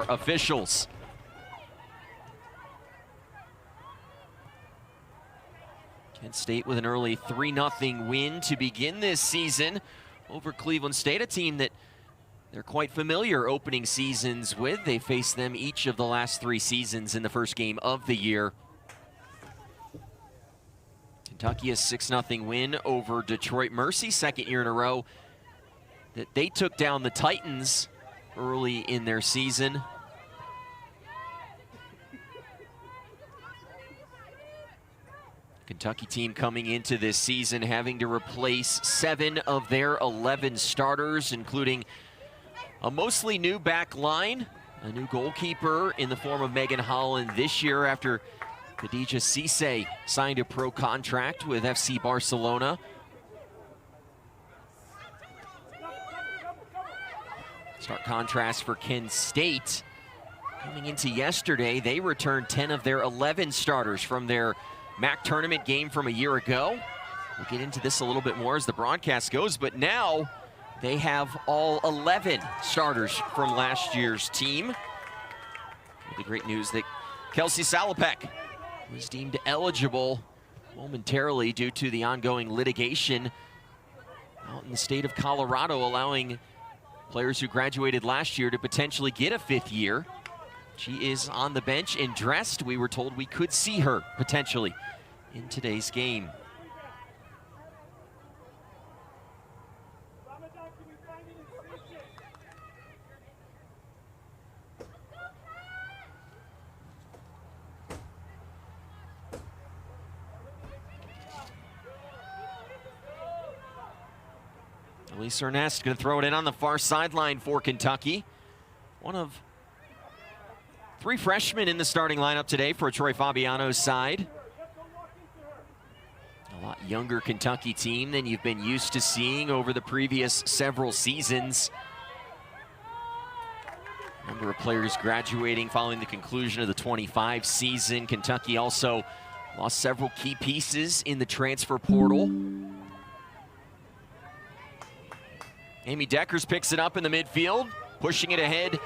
our officials. Kent State with an early 3-0 win to begin this season over Cleveland State, a team that they're quite familiar opening seasons with. They faced them each of the last 3 seasons in the first game of the year. Kentucky a 6-0 win over Detroit Mercy, second year in a row that they took down the Titans early in their season. Kentucky team coming into this season having to replace 7 of their 11 starters, including a mostly new back line, a new goalkeeper in the form of Megan Holland this year after Khadija Cisse signed a pro contract with FC Barcelona. Stark contrast for Kent State. Coming into yesterday, they returned 10 of their 11 starters from their MAC tournament game from a year ago. We'll get into this a little bit more as the broadcast goes, but now they have all 11 starters from last year's team. The great news that Kelsey Salopek was deemed eligible momentarily due to the ongoing litigation out in the state of Colorado, allowing players who graduated last year to potentially get a 5th year. She is on the bench and dressed. We were told we could see her potentially in today's game. Elise Ernest going to throw it in on the far sideline for Kentucky. One of 3 freshmen in the starting lineup today for Troy Fabiano's side. A lot younger Kentucky team than you've been used to seeing over the previous several seasons. Number of players graduating following the conclusion of the 25 season. Kentucky also lost several key pieces in the transfer portal. Amy Deckers picks it up in the midfield, pushing it ahead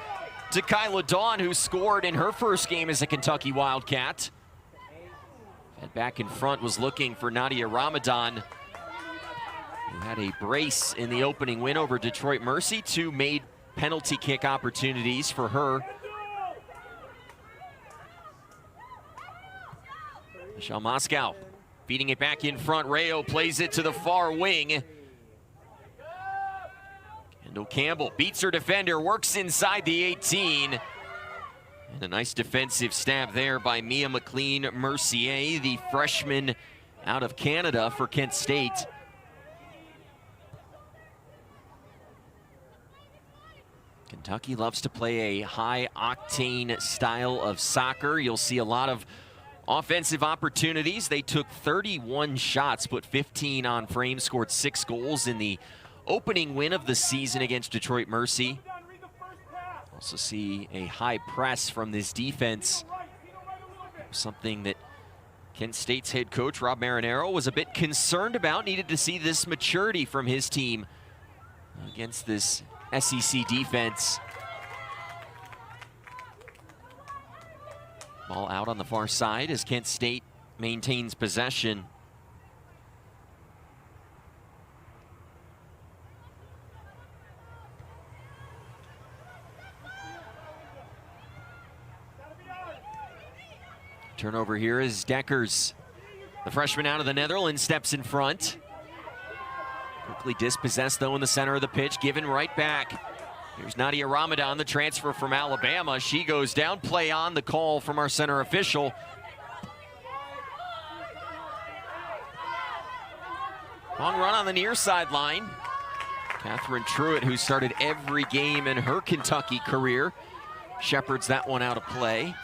to Kyla Dawn, who scored in her first game as a Kentucky Wildcat. And back in front was looking for Nadia Ramadan, who had a brace in the opening win over Detroit Mercy. 2 made penalty kick opportunities for her. Michelle Moscow feeding it back in front. Rayo plays it to the far wing. Kendall Campbell beats her defender, works inside the 18. And a nice defensive stab there by Mia McLean-Mercier, the freshman out of Canada for Kent State. Kentucky loves to play a high-octane style of soccer. You'll see a lot of offensive opportunities. They took 31 shots, put 15 on frame, scored 6 goals in the opening win of the season against Detroit Mercy. Also see a high press from this defense, something that Kent State's head coach Rob Marinaro was a bit concerned about. Needed to see this maturity from his team against this SEC defense. Ball out on the far side as Kent State maintains possession. Turnover here is Deckers. The freshman out of the Netherlands steps in front. Quickly dispossessed though in the center of the pitch, given right back. Here's Nadia Ramadan, the transfer from Alabama. She goes down, play on, the call from our center official. Long run on the near sideline. Catherine Truitt, who started every game in her Kentucky career, shepherds that one out of play.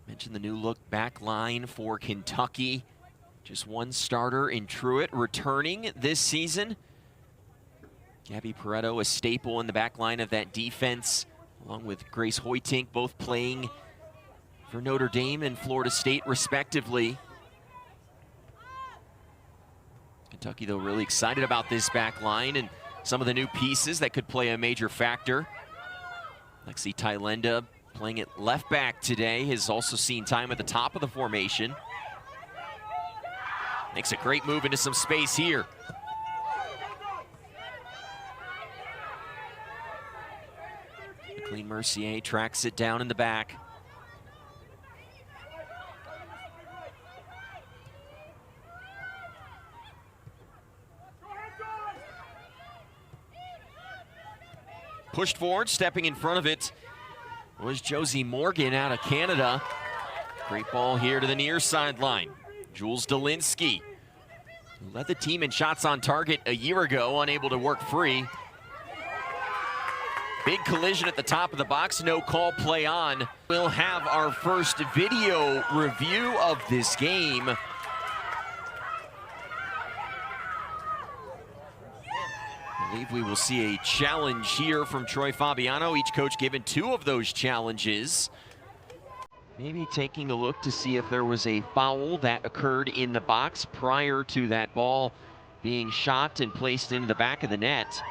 Mentioned the new look back line for Kentucky. Just 1 starter in Truitt returning this season. Gabby Pareto, a staple in the back line of that defense, along with Grace Hoytink, both playing for Notre Dame and Florida State respectively. Kentucky, though, really excited about this back line and some of the new pieces that could play a major factor. Lexi Tylenda playing at left back today has also seen time at the top of the formation. Makes a great move into some space here. McLean Mercier tracks it down in the back. Pushed forward, stepping in front of it was Josie Morgan out of Canada. Great ball here to the near sideline. Jules Dolinsky, who led the team in shots on target a year ago, unable to work free. Big collision at the top of the box, no call, play on. We'll have our first video review of this game. I believe we will see a challenge here from Troy Fabiano, each coach given 2 of those challenges. Maybe taking a look to see if there was a foul that occurred in the box prior to that ball being shot and placed into the back of the net.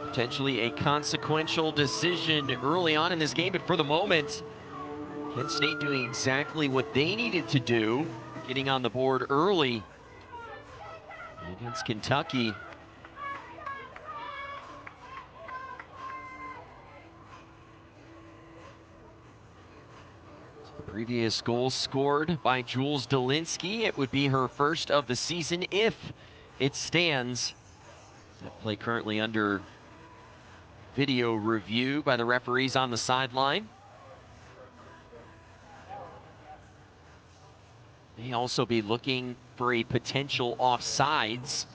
Potentially a consequential decision early on in this game, but for the moment, Kent State doing exactly what they needed to do, getting on the board early against Kentucky. Previous goal scored by Jules Dolinsky. It would be her first of the season if it stands. That play currently under video review by the referees on the sideline. May also be looking for a potential offsides.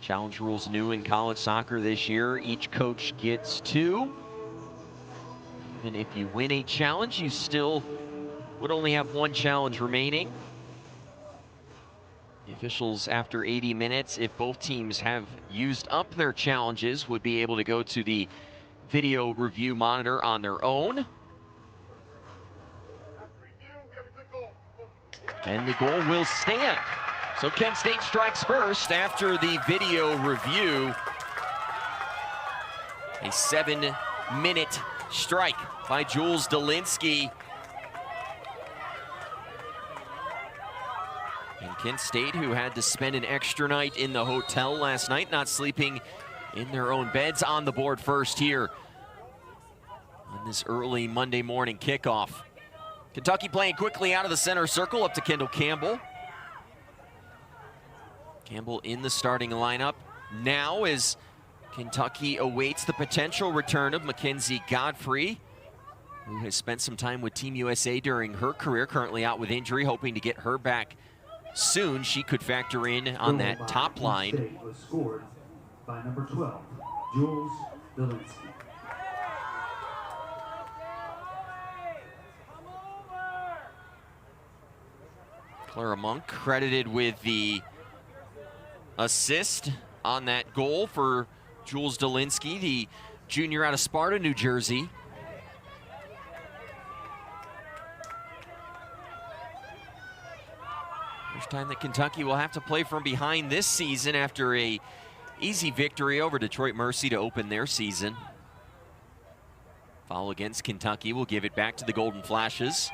Challenge rules new in college soccer this year. Each coach gets 2. Even if you win a challenge, you still would only have 1 challenge remaining. The officials, after 80 minutes, if both teams have used up their challenges, would be able to go to the video review monitor on their own. And the goal will stand. So Kent State strikes first after the video review. A 7-minute strike by Jules Dolinsky. And Kent State, who had to spend an extra night in the hotel last night, not sleeping in their own beds, on the board first here on this early Monday morning kickoff. Kentucky playing quickly out of the center circle up to Kendall Campbell. Campbell in the starting lineup now as Kentucky awaits the potential return of Mackenzie Godfrey, who has spent some time with Team USA during her career, currently out with injury, hoping to get her back soon. She could factor in on that top line. Was scored by number 12, Jules Dolinsky. Clara Monk credited with the assist on that goal for Jules Dolinsky, the junior out of Sparta, New Jersey. First time that Kentucky will have to play from behind this season after a easy victory over Detroit Mercy to open their season. Foul against Kentucky will give it back to the Golden Flashes.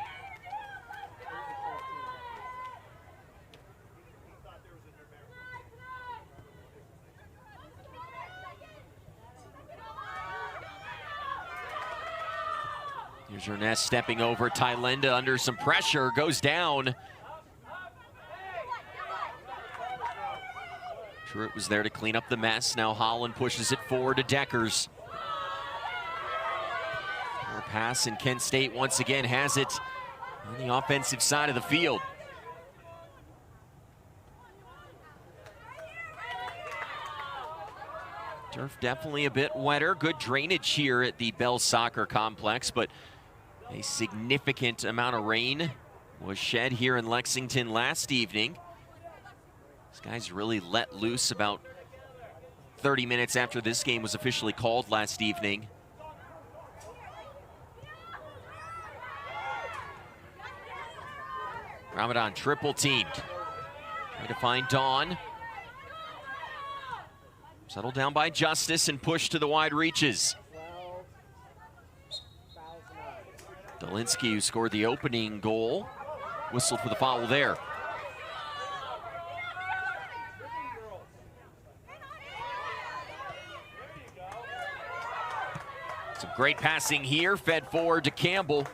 Here's Ernest stepping over. Tylenda under some pressure, goes down. Truitt was there to clean up the mess. Now Holland pushes it forward to Deckers. Poor pass, and Kent State once again has it on the offensive side of the field. Turf definitely a bit wetter. Good drainage here at the Bell Soccer Complex, but a significant amount of rain was shed here in Lexington last evening. These guys really let loose about 30 minutes after this game was officially called last evening. Ramadan triple teamed. Trying to find Dawn. Settled down by Justice and pushed to the wide reaches. Dolinsky, who scored the opening goal, whistled for the foul there. Some great passing here, fed forward to Campbell.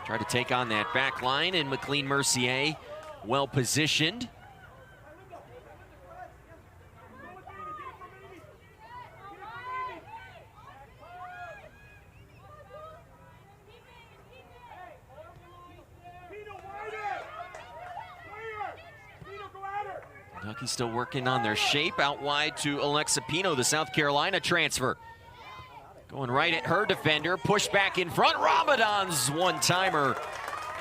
Tried to take on that back line, and McLean Mercier well positioned. Kentucky's still working on their shape. Out wide to Alexa Pino, the South Carolina transfer. Going right at her defender, push back in front. Ramadan's one-timer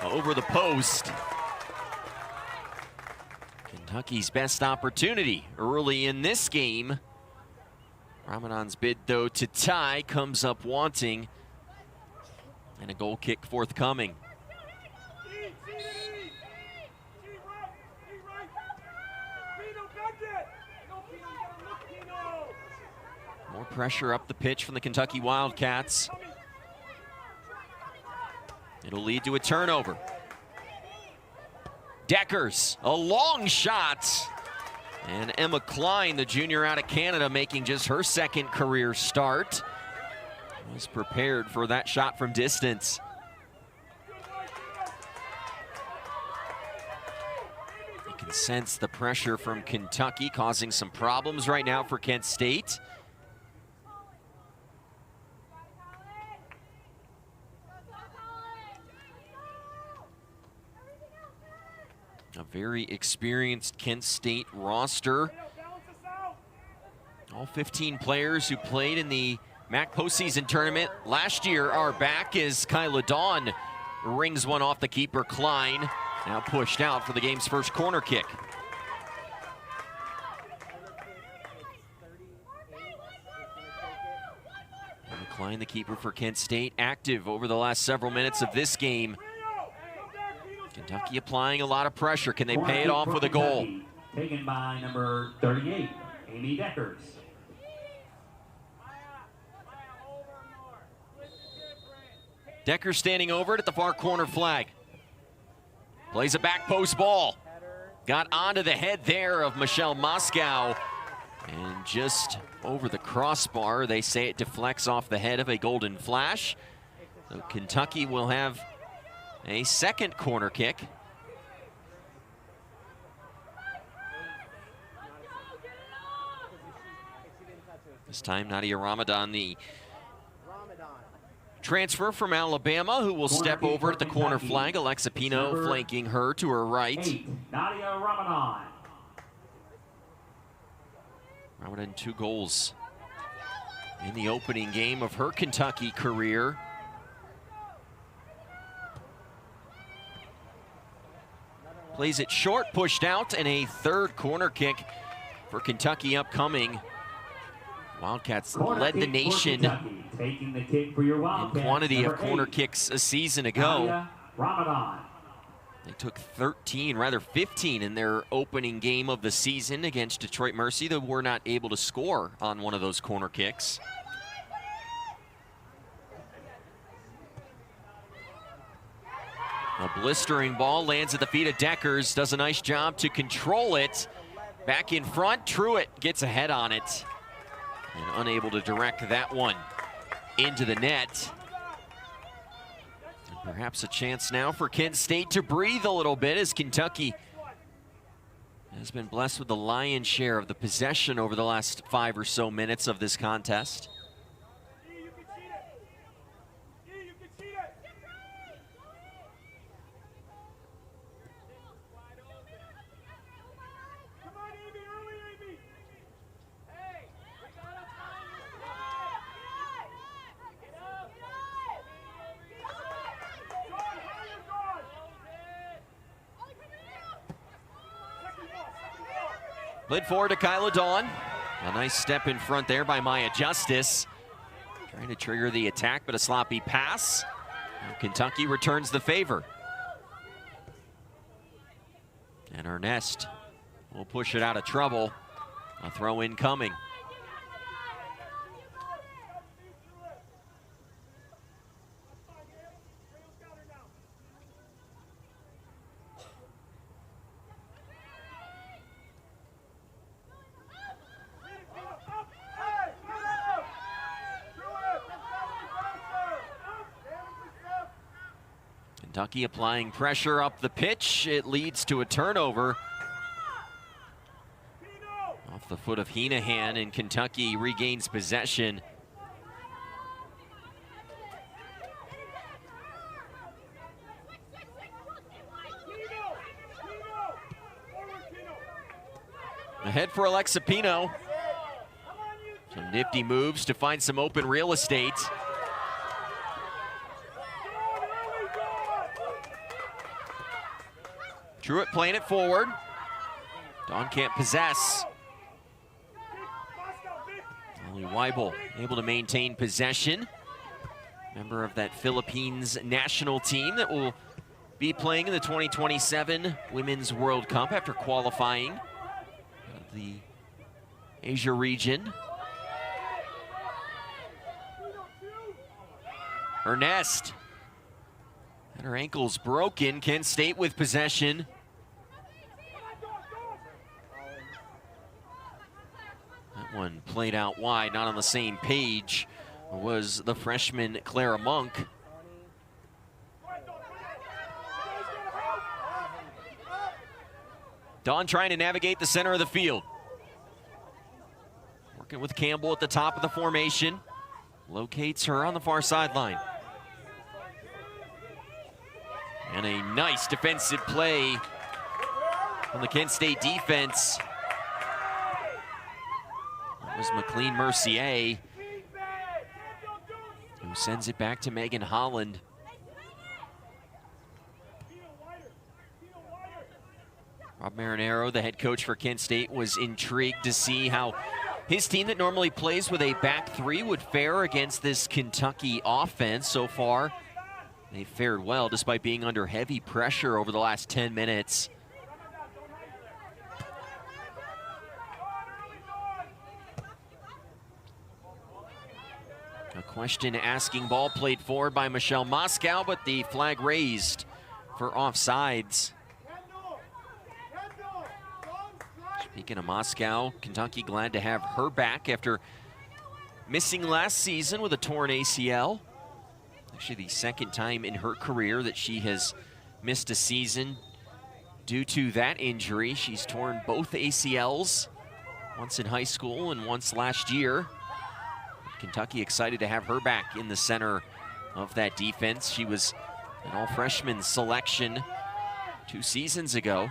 over the post. Kentucky's best opportunity early in this game. Ramadan's bid, though, to tie comes up wanting, and a goal kick forthcoming. More pressure up the pitch from the Kentucky Wildcats. It'll lead to a turnover. Deckers, a long shot. And Emma Klein, the junior out of Canada, making just her second career start, was prepared for that shot from distance. You can sense the pressure from Kentucky causing some problems right now for Kent State. A very experienced Kent State roster. All 15 players who played in the MAC postseason tournament last year are back as Kyla Dawn rings one off the keeper Klein. Now pushed out for the game's first corner kick. And Klein, the keeper for Kent State, active over the last several minutes of this game. Kentucky applying a lot of pressure. Can they pay it off with a goal? Taken by number 38, Amy Deckers. Deckers standing over it at the far corner flag. Plays a back post ball. Got onto the head there of Michelle Moscow. And just over the crossbar, they say it deflects off the head of a Golden Flash. So Kentucky will have a second corner kick. This time Nadia Ramadan, the transfer from Alabama, who will step over at the corner flag. Alexa Pino flanking her to her right. Nadia Ramadan. Ramadan 2 goals in the opening game of her Kentucky career. Plays it short, pushed out, and a third corner kick for Kentucky upcoming. Wildcats led the nation in quantity of corner kicks a season ago. They took 13, rather 15 in their opening game of the season against Detroit Mercy. They were not able to score on one of those corner kicks. A blistering ball lands at the feet of Deckers, does a nice job to control it. Back in front, Truitt gets a head on it and unable to direct that one into the net. And perhaps a chance now for Kent State to breathe a little bit, as Kentucky has been blessed with the lion's share of the possession over the last 5 or so minutes of this contest. Played forward to Kyla Dawn. A nice step in front there by Maya Justice. Trying to trigger the attack, but a sloppy pass. And Kentucky returns the favor. And Ernest will push it out of trouble. A throw in coming. Kentucky applying pressure up the pitch. It leads to a turnover. Off the foot of Heenahan, and Kentucky regains possession. Ahead for Alexa Pino. Some nifty moves to find some open real estate. Truitt playing it forward. Dawn can't possess. Only Weibel able to maintain possession. Member of that Philippines national team that will be playing in the 2027 Women's World Cup after qualifying the Asia region. Ernest. And her ankle's broken. Kent State with possession. That one played out wide, not on the same page was the freshman Clara Monk. Dawn trying to navigate the center of the field. Working with Campbell at the top of the formation. Locates her on the far sideline. And a nice defensive play from the Kent State defense. That was McLean Mercier, who sends it back to Megan Holland. Rob Marinero, the head coach for Kent State, was intrigued to see how his team that normally plays with a back three would fare against this Kentucky offense. So far, they fared well despite being under heavy pressure over the last 10 minutes. A question asking ball played forward by Michelle Moscow, but the flag raised for offsides. Speaking of Moscow, Kentucky glad to have her back after missing last season with a torn ACL. Actually the second time in her career that she has missed a season due to that injury. She's torn both ACLs, once in high school and once last year. Kentucky excited to have her back in the center of that defense. She was an all-freshman selection 2 seasons ago.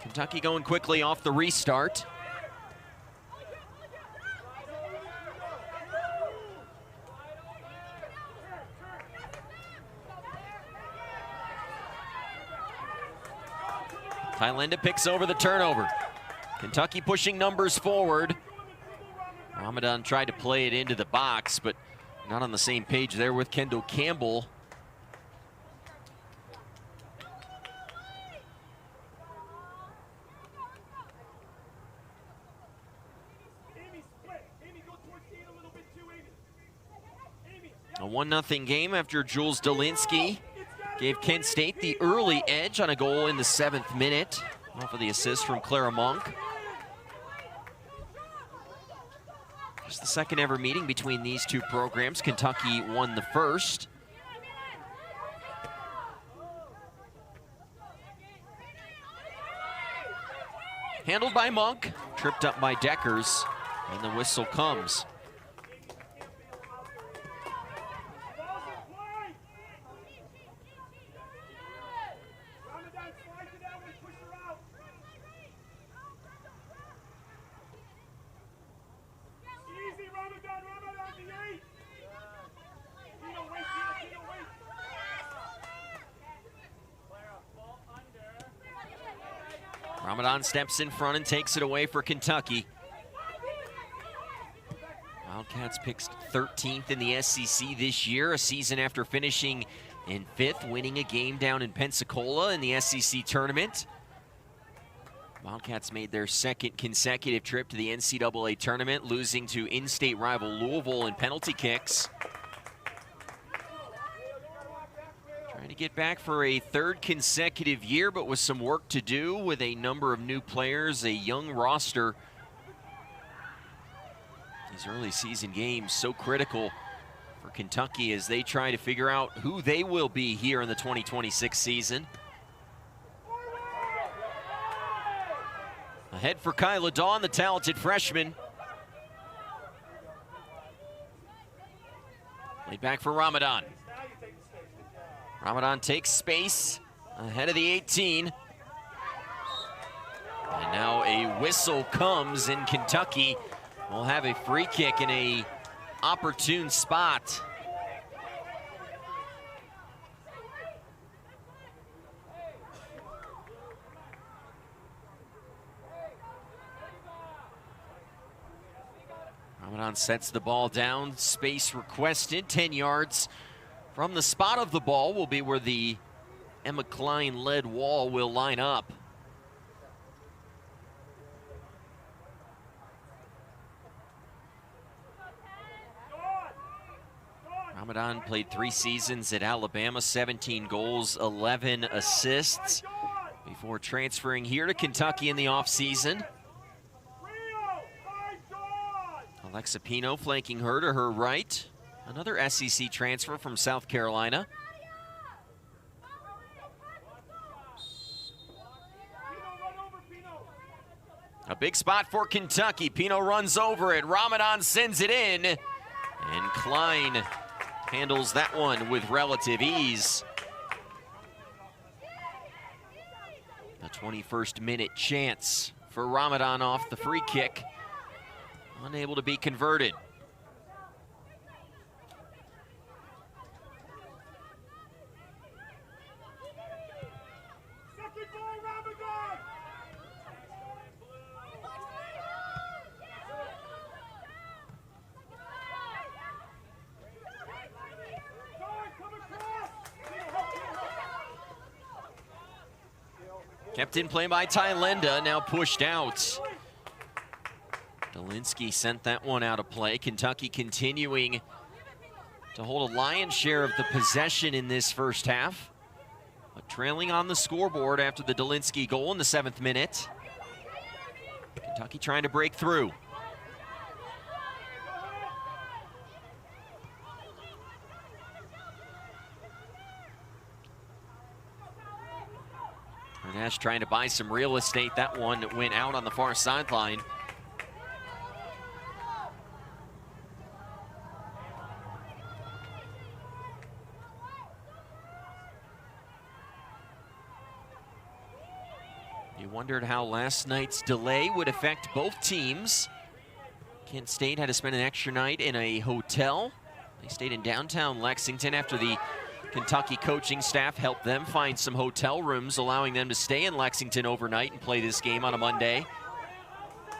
Kentucky going quickly off the restart. Thailinda picks over the turnover. Kentucky pushing numbers forward. Ramadan tried to play it into the box, but not on the same page there with Kendall Campbell. A 1-0 game after Jules Dolinsky gave Kent State the early edge on a goal in the 7th minute off of the assist from Clara Monk. Just the second ever meeting between these two programs. Kentucky won the first. Handled by Monk, tripped up by Deckers, and the whistle comes. Ramadan steps in front and takes it away for Kentucky. Wildcats picked 13th in the SEC this year, a season after finishing in 5th, winning a game down in Pensacola in the SEC tournament. Wildcats made their 2nd consecutive trip to the NCAA tournament, losing to in-state rival Louisville in penalty kicks. Trying to get back for a 3rd consecutive year, but with some work to do with a number of new players, a young roster. These early season games so critical for Kentucky as they try to figure out who they will be here in the 2026 season. Ahead for Kyla Dawn, the talented freshman. Played back for Ramadan. Ramadan takes space ahead of the 18. And now a whistle comes, and Kentucky will have a free kick in a opportune spot. Ramadan sets the ball down, space requested, 10 yards from the spot of the ball will be where the Emma Klein-led wall will line up. Ramadan played 3 seasons at Alabama, 17 goals, 11 assists, before transferring here to Kentucky in the offseason. Alexa Pino flanking her to her right. Another SEC transfer from South Carolina. A big spot for Kentucky. Pino runs over it. Ramadan sends it in. And Klein handles that one with relative ease. The 21st minute chance for Ramadan off the free kick. Unable to be converted. Kept in play by Tylenda, now pushed out. Dolinsky sent that one out of play. Kentucky continuing to hold a lion's share of the possession in this first half, but trailing on the scoreboard after the Dolinsky goal in the 7th minute. Kentucky trying to break through. Nash trying to buy some real estate. That one went out on the far sideline. You wondered how last night's delay would affect both teams. Kent State had to spend an extra night in a hotel. They stayed in downtown Lexington after the Kentucky coaching staff helped them find some hotel rooms, allowing them to stay in Lexington overnight and play this game on a Monday.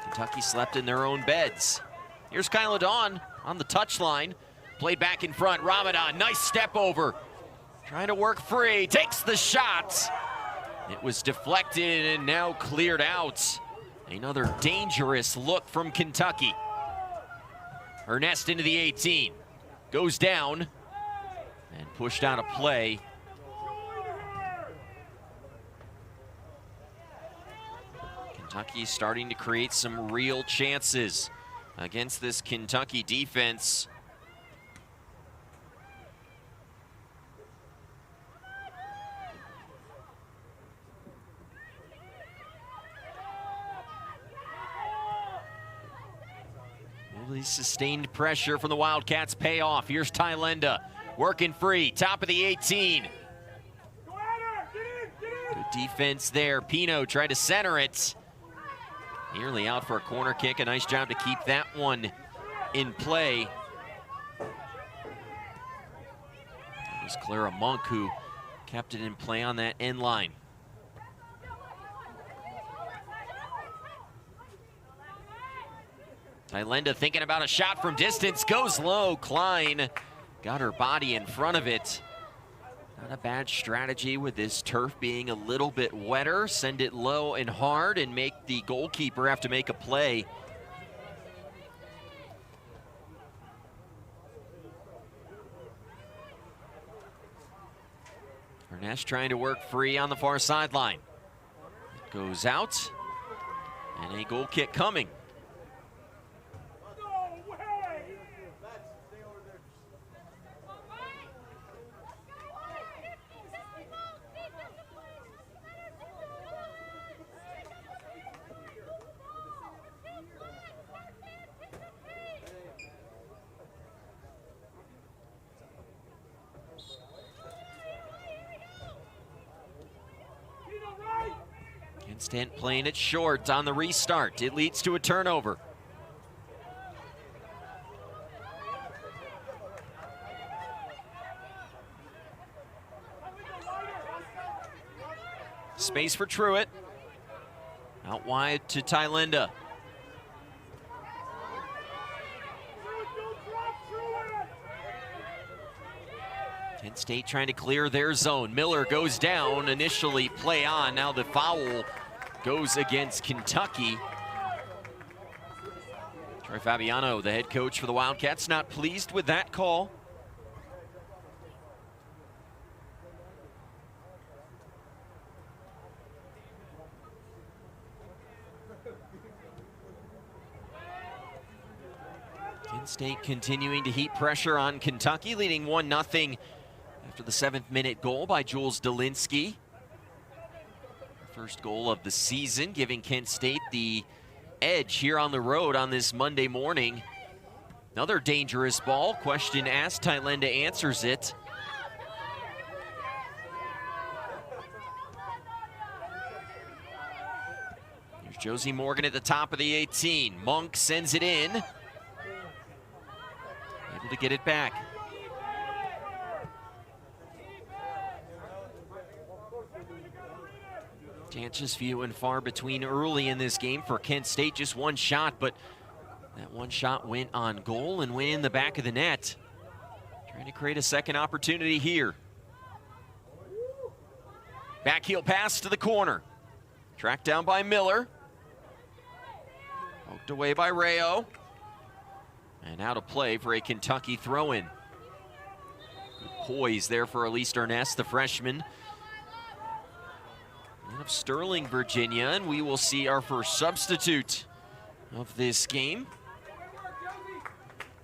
Kentucky slept in their own beds. Here's Kyla Dawn on the touchline. Played back in front. Ramadan, nice step over. Trying to work free, takes the shot. It was deflected and now cleared out. Another dangerous look from Kentucky. Ernest into the 18. Goes down and pushed out of play. Kentucky starting to create some real chances against this Kentucky defense. Will the sustained pressure from the Wildcats pay off? Here's Tylenda. Working free, top of the 18. Good defense there. Pino tried to center it. Nearly out for a corner kick. A nice job to keep that one in play. It was Clara Monk who kept it in play on that end line. Tylenda thinking about a shot from distance, goes low. Klein got her body in front of it. Not a bad strategy with this turf being a little bit wetter. Send it low and hard and make the goalkeeper have to make a play. Ernest trying to work free on the far sideline. It goes out, and a goal kick coming. Stent playing it short on the restart. It leads to a turnover. Space for Truitt. Out wide to Tylenda. Kent State trying to clear their zone. Miller goes down. Initially play on. Now the foul goes against Kentucky. Troy Fabiano, the head coach for the Wildcats, not pleased with that call. Kent State continuing to heap pressure on Kentucky, leading 1-0 after the 7th minute goal by Jules Dolinsky. First goal of the season, giving Kent State the edge here on the road on this Monday morning. Another dangerous ball. Question asked, Tylenda answers it. Here's Josie Morgan at the top of the 18. Monk sends it in. Able to get it back. Chances few and far between early in this game for Kent State. Just one shot, but that one shot went on goal and went in the back of the net. Trying to create a second opportunity here. Backheel pass to the corner. Tracked down by Miller. Poked away by Rayo. And out of play for a Kentucky throw-in. Good poise there for Elise Ernest, the freshman of Sterling, Virginia, and we will see our first substitute of this game.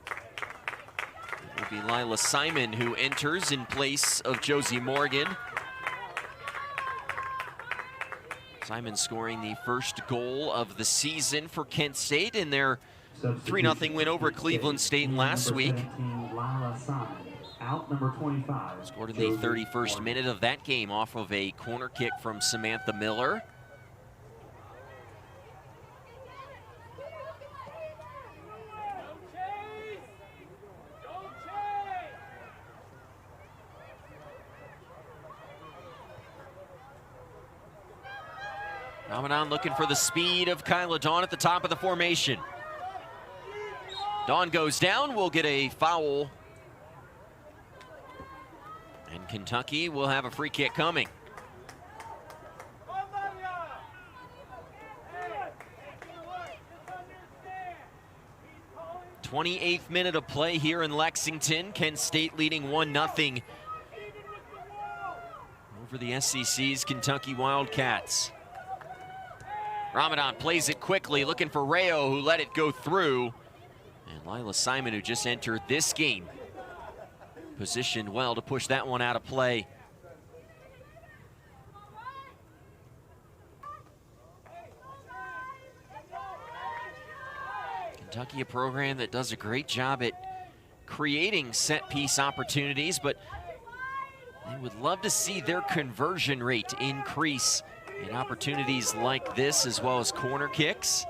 It will be Lila Simon who enters in place of Josie Morgan. Simon scoring the first goal of the season for Kent State in their 3-0 win over Cleveland State last week. Out number 25. Scored in the 31st minute of that game off of a corner kick from Samantha Miller. Ramadan looking for the speed of Kyla Dawn at the top of the formation. Dawn goes down, we'll get a foul. And Kentucky will have a free kick coming. 28th minute of play here in Lexington. Kent State leading 1-0 over the SEC's Kentucky Wildcats. Ramadan plays it quickly, looking for Rayo, who let it go through. And Lila Simon, who just entered this game, positioned well to push that one out of play. Kentucky, a program that does a great job at creating set-piece opportunities, but they would love to see their conversion rate increase in opportunities like this, as well as corner kicks.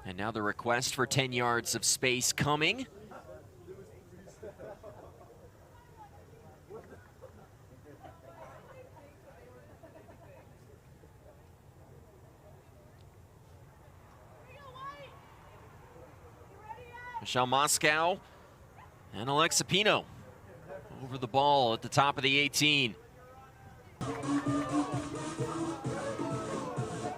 And now the request for 10 yards of space coming. Michelle Moscow and Alexa Pino over the ball at the top of the 18.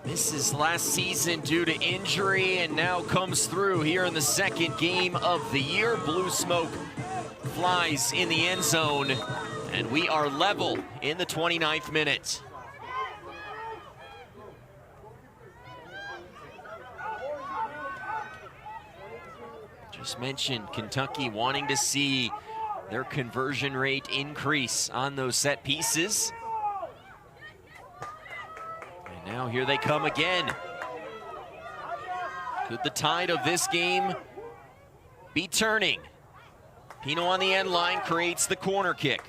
Misses last season due to injury and now comes through here in the second game of the year. Blue smoke flies in the end zone, and we are level in the 29th minute. Just mentioned Kentucky wanting to see their conversion rate increase on those set pieces. And now here they come again. Could the tide of this game be turning? Pino on the end line creates the corner kick.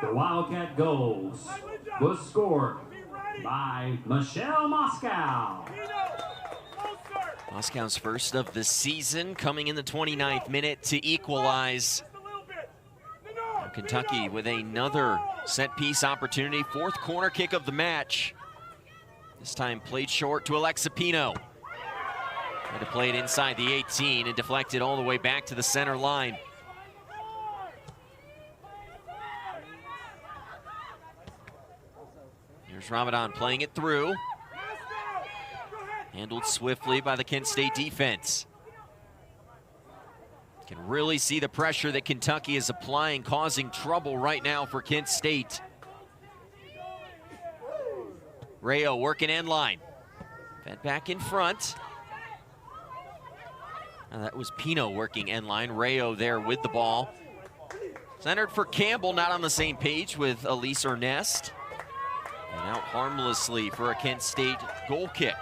The Wildcat goals was scored by Michelle Moscow. Moscow's first of the season, coming in the 29th minute to equalize. Now Kentucky with another set piece opportunity, fourth corner kick of the match. This time played short to Alexa Pino. Had to play it inside the 18 and deflected all the way back to the center line. Here's Ramadan playing it through. Handled swiftly by the Kent State defense. Can really see the pressure that Kentucky is applying, causing trouble right now for Kent State. Rayo working end line. Fed back in front. Now that was Pino working end line. Rayo there with the ball. Centered for Campbell, not on the same page with Elise Ernest. And out harmlessly for a Kent State goal kick.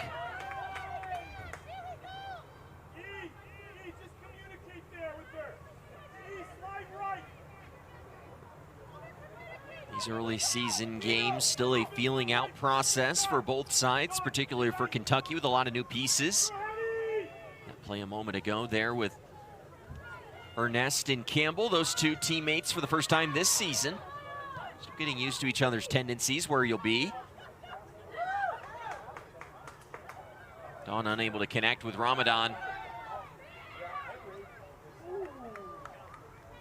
These early season games, still a feeling out process for both sides, particularly for Kentucky with a lot of new pieces. That play a moment ago there with Ernest and Campbell, those two teammates for the first time this season. Still getting used to each other's tendencies, where you'll be. Dawn unable to connect with Ramadan.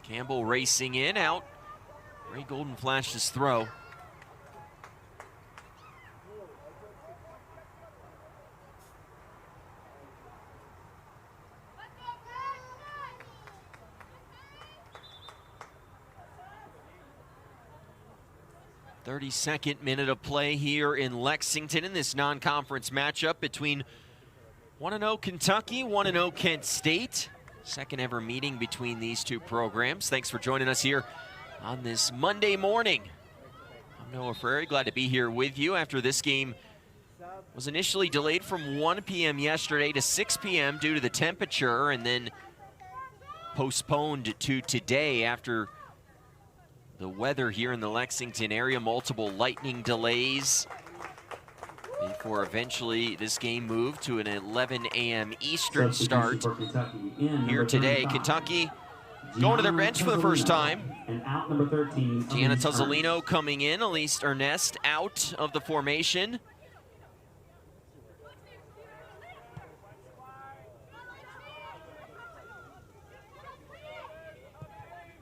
Campbell racing in, out. Ray Golden flashed his throw. .32 minute of play here in Lexington in this non-conference matchup between 1-0 Kentucky, 1-0 Kent State. Second ever meeting between these two programs. Thanks for joining us here on this Monday morning. I'm Noah Frary, glad to be here with you after this game was initially delayed from 1 p.m. yesterday to 6 p.m. due to the temperature, and then postponed to today after the weather here in the Lexington area, multiple lightning delays, before eventually this game moved to an 11 a.m. Eastern start here today. Kentucky going to their bench for the first time. And out number 13. Gianna Tuzzolino coming in, Elise Ernest out of the formation.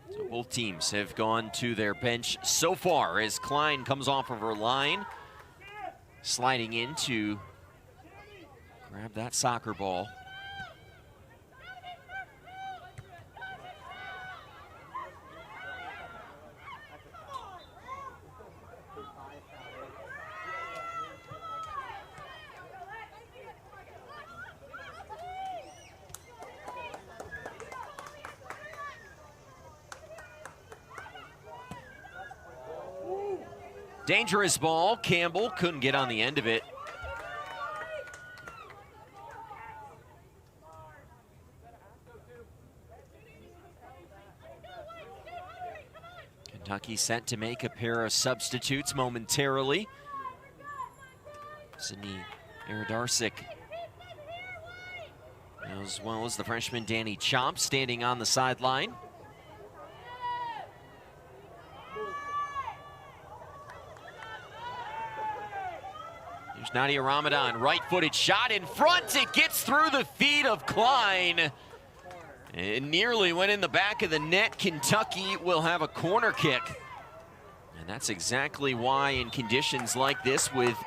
So both teams have gone to their bench so far as Klein comes off of her line, sliding in to grab that soccer ball. Dangerous ball. Campbell couldn't get on the end of it. Kentucky set to make a pair of substitutes momentarily. Sydney Erdarsik, as well as the freshman Danny Chomp, standing on the sideline. Here's Nadia Ramadan, right-footed shot in front. It gets through the feet of Klein. It nearly went in the back of the net. Kentucky will have a corner kick. And that's exactly why in conditions like this with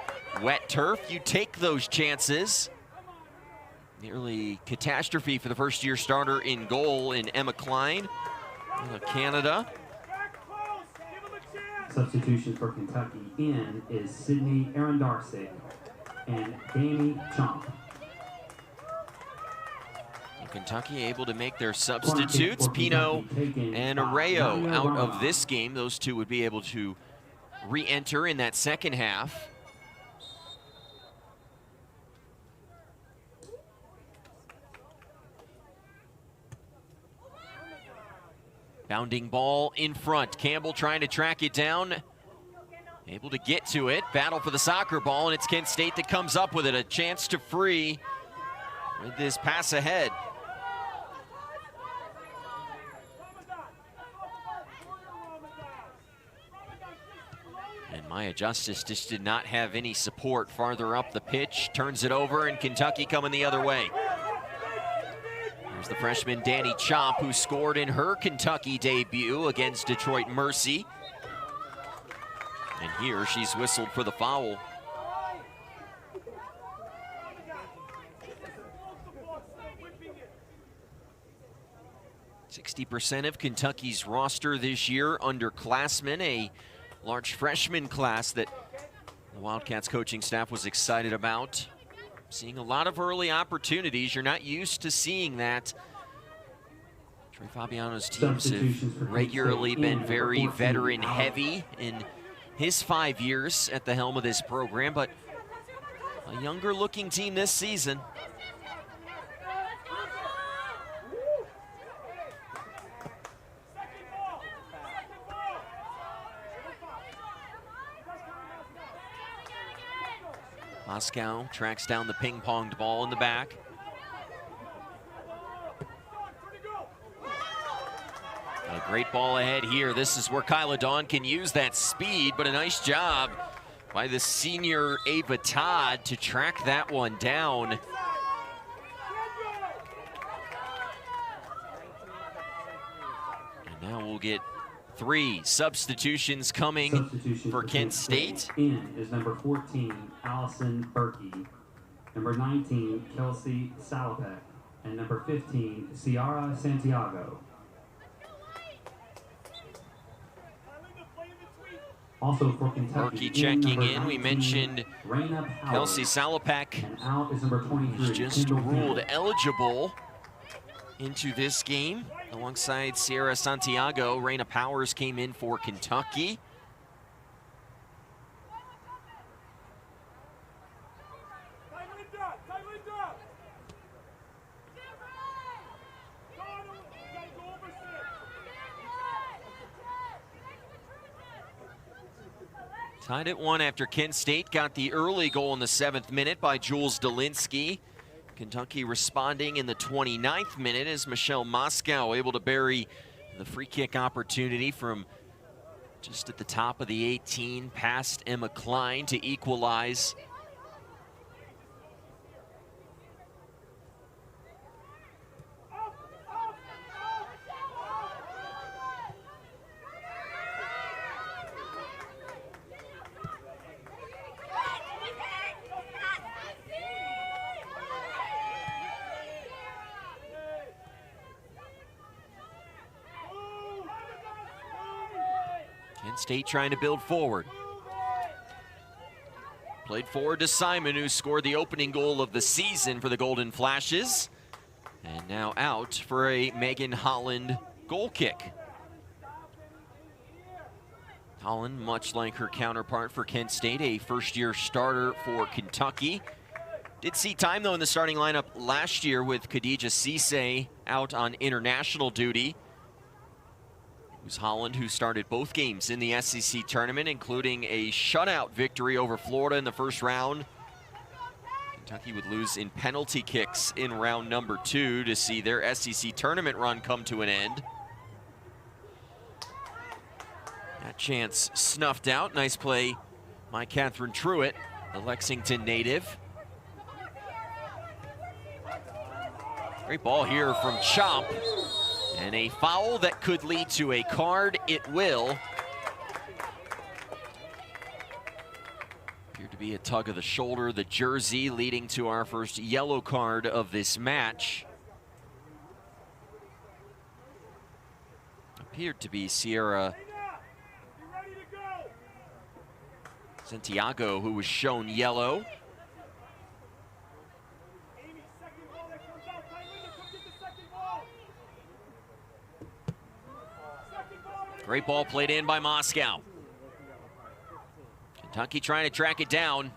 wet turf, you take those chances. Nearly catastrophe for the first-year starter in goal in Emma Klein of Canada. Substitution for Kentucky in is Sydney Arondarczyk and Danny Chomp. Kentucky able to make their substitutes. Pino and Arreo out of this game. Those two would be able to re-enter in that second half. Bounding ball in front. Campbell trying to track it down. Able to get to it. Battle for the soccer ball, and it's Kent State that comes up with it. A chance to free with this pass ahead. And Maya Justice just did not have any support farther up the pitch. Turns it over, and Kentucky coming the other way. There's the freshman Danny Chomp, who scored in her Kentucky debut against Detroit Mercy. And here she's whistled for the foul. %60 of Kentucky's roster this year underclassmen, a large freshman class that the Wildcats coaching staff was excited about. Seeing a lot of early opportunities. You're not used to seeing that. Trey Fabiano's teams have regularly been very veteran heavy in his 5 years at the helm of this program, but a younger looking team this season. Moscow tracks down the ping-ponged ball in the back. A great ball ahead here. This is where Kyla Dawn can use that speed, but a nice job by the senior Ava Todd to track that one down. And now we'll get 3 substitutions coming for Kent State. In is number 14, Allison Berkey, number 19, Kelsey Salopek, and number 15, Ciara Santiago. Also for Kentucky, Berkey checking in. 19, We mentioned Kelsey Salopek, and out is number 23, who's just Kendall ruled Campbell. eligible into this game. Alongside Ciara Santiago, Raina Powers came in for Kentucky. Tied at 1 after Kent State got the early goal in the 7th minute by Jules Dolinsky. Kentucky responding in the 29th minute as Michelle Moscow able to bury the free kick opportunity from just at the top of the 18 past Emma Klein to equalize. Kent State trying to build forward. Played forward to Simon, who scored the opening goal of the season for the Golden Flashes. And now out for a Megan Holland goal kick. Holland, much like her counterpart for Kent State, a first-year starter for Kentucky. Did see time, though, in the starting lineup last year with Khadija Cisse out on international duty. It was Holland who started both games in the SEC tournament, including a shutout victory over Florida in the first round. Kentucky would lose in penalty kicks in round number 2 to see their SEC tournament run come to an end. That chance snuffed out. Nice play by Catherine Truitt. the Lexington native. Great ball here from Chomp. And a foul that could lead to a card. It will. Appeared to be a tug of the shoulder, the jersey, leading to our first yellow card of this match. Appeared to be Sierra Santiago, who was shown yellow. Great ball played in by Moscow. Kentucky trying to track it down.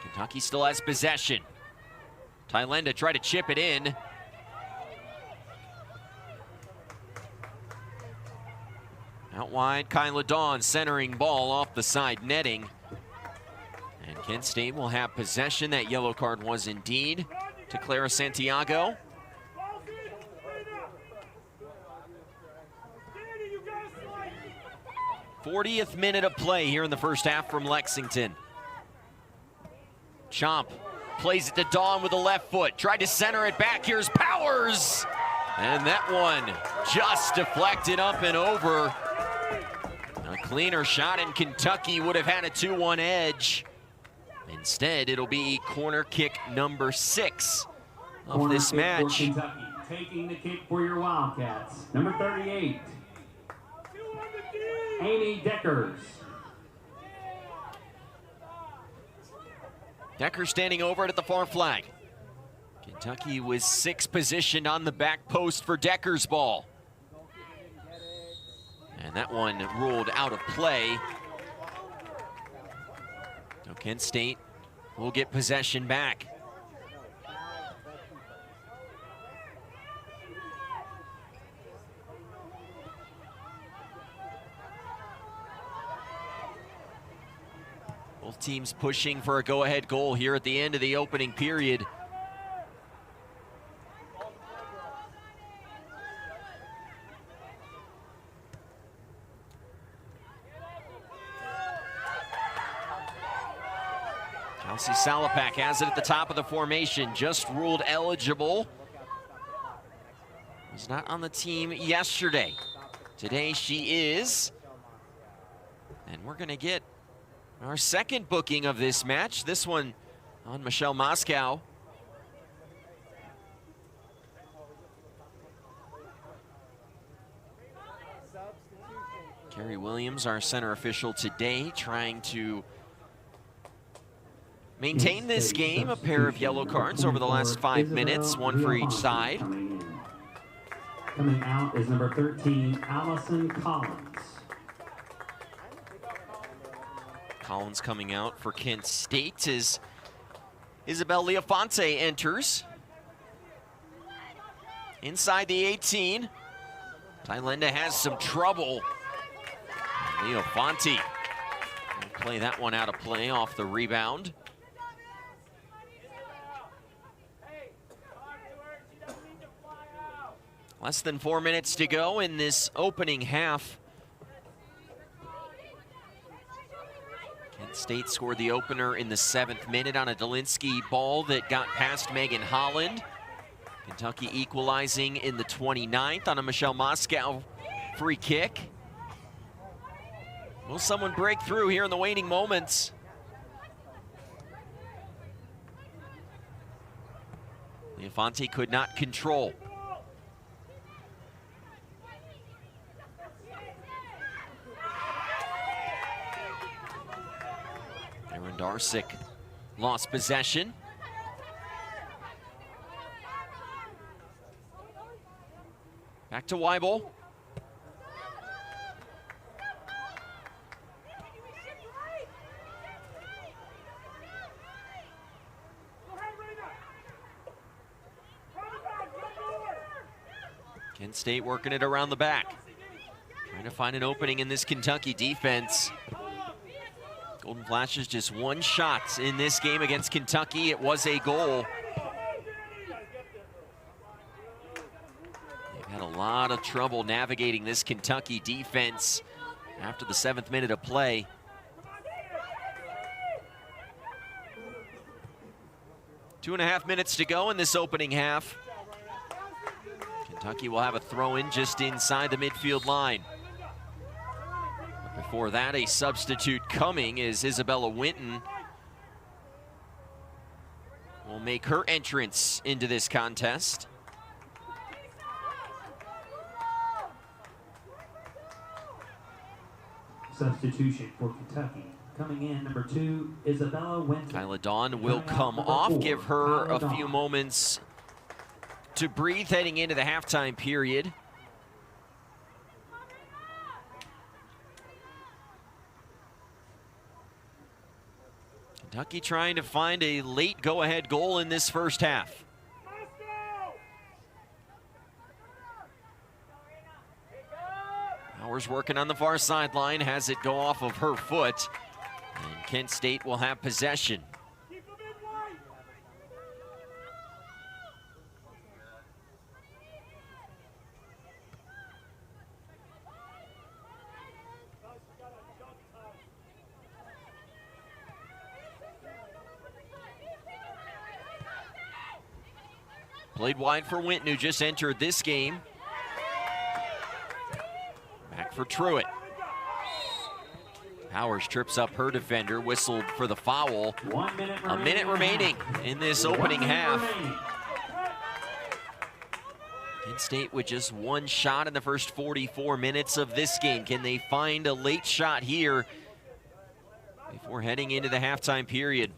Kentucky still has possession. Tylenda tried to chip it in. Out wide, Kyla Dawn centering ball off the side netting. And Kent State will have possession. That yellow card was indeed to Clara Santiago. 40th minute of play here in the first half from Lexington. Chomp plays it to Dawn with the left foot. Tried to center it back. Here's Powers. And that one just deflected up and over. A cleaner shot in Kentucky would have had a 2-1 edge. Instead, it'll be corner kick number 6 of Corner this kick match. for Kentucky. Taking the kick for your Wildcats, number 38, Amy Deckers. Decker standing over it at the far flag. Kentucky with 6 positioned on the back post for Decker's ball. And that one ruled out of play. So Kent State will get possession back. Both teams pushing for a go-ahead goal here at the end of the opening period. Kelsey Salapak has it at the top of the formation, just ruled eligible. Was not on the team yesterday. Today she is. And we're gonna get our second booking of this match. This one on Michelle Moscow. Carrie Williams, our center official today, trying to maintain this game. A pair of yellow cards over the last 5 minutes, one for each side. Coming out is number 13, Allison Collins. Collins coming out for Kent State as Isabel Leofonte enters. Inside the 18. Tylenda has some trouble. Leofonte will play that one out of play off the rebound. Less than 4 minutes to go in this opening half. Kent State scored the opener in the 7th minute on a Dolinsky ball that got past Megan Holland. Kentucky equalizing in the 29th on a Michelle Moscow free kick. Will someone break through here in the waning moments? Leofonte could not control. Aaron Darsick lost possession. Back to Weibel. Kent State working it around the back. Trying to find an opening in this Kentucky defense. Golden Flashes just 1 shot in this game against Kentucky. It was a goal. They've had a lot of trouble navigating this Kentucky defense after the 7th minute of play. 2.5 minutes to go in this opening half. Kentucky will have a throw-in just inside the midfield line. Before that, a substitute coming is Isabella Winton will make her entrance into this contest. Substitution for Kentucky. Coming in, number 2, Isabella Winton. Kyla Dawn will come off, give her a few moments to breathe heading into the halftime period. Kentucky trying to find a late go-ahead goal in this first half. Powers working on the far sideline, has it go off of her foot, and Kent State will have possession. Played wide for Winton, who just entered this game. Back for Truitt. Powers trips up her defender, whistled for the foul. 1 minute remaining. A minute remaining in this opening half. Kent State with just one shot in the first 44 minutes of this game. Can they find a late shot here before heading into the halftime period?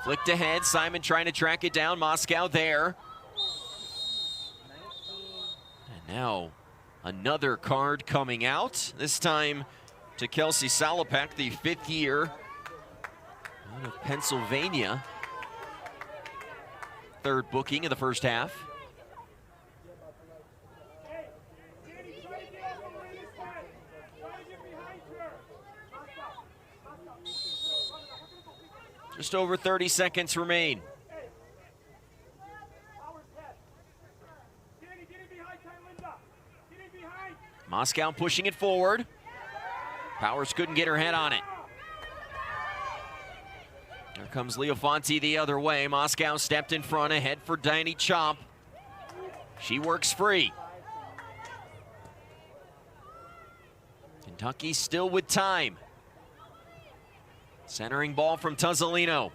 Flicked ahead, Simon trying to track it down, Moscow there. And now another card coming out, this time to Kelsey Salopek, the 5th year out of Pennsylvania. 3rd booking of the first half. Just over 30 seconds remain. Moscow pushing it forward. Powers couldn't get her head on it. Here comes Leofonte the other way. Moscow stepped in front, ahead for Danny Chomp. She works free. Kentucky still with time. Centering ball from Tuzzolino.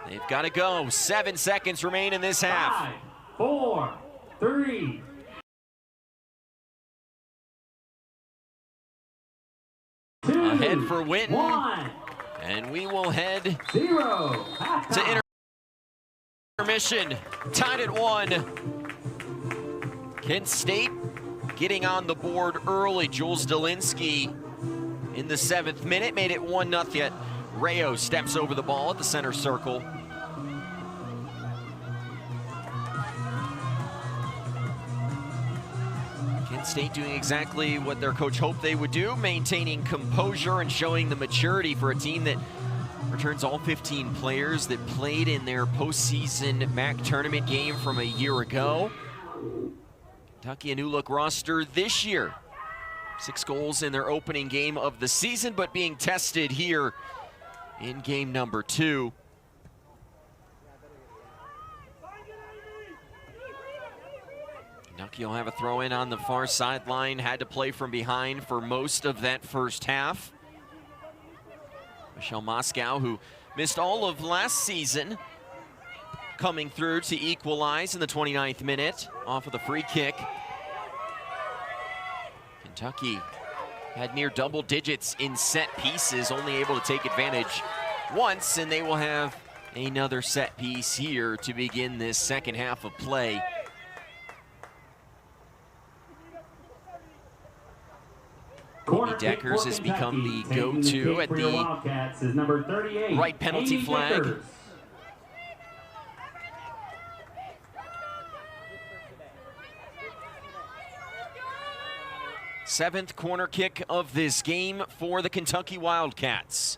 They've got to go. 7 seconds remain in this half. 5, 4, 3. Ahead for Winton. 1. And we will head 0. to intermission. Tied at 1. Kent State getting on the board early. Jules Delinsky in the 7th minute made it 1-0 yet. Rayo steps over the ball at the center circle. Kent State doing exactly what their coach hoped they would do, maintaining composure and showing the maturity for a team that returns all 15 players that played in their postseason MAC tournament game from a year ago. Kentucky, a new look roster this year. 6 goals in their opening game of the season, but being tested here in game number 2. Kentucky will have a throw in on the far sideline. Had to play from behind for most of that first half. Michelle Moscow, who missed all of last season, coming through to equalize in the 29th minute off of the free kick. Kentucky had near double digits in set pieces, only able to take advantage once, and they will have another set piece here to begin this second half of play. Amy Deckers has become the go-to at the right penalty flag. Seventh corner kick of this game for the Kentucky Wildcats.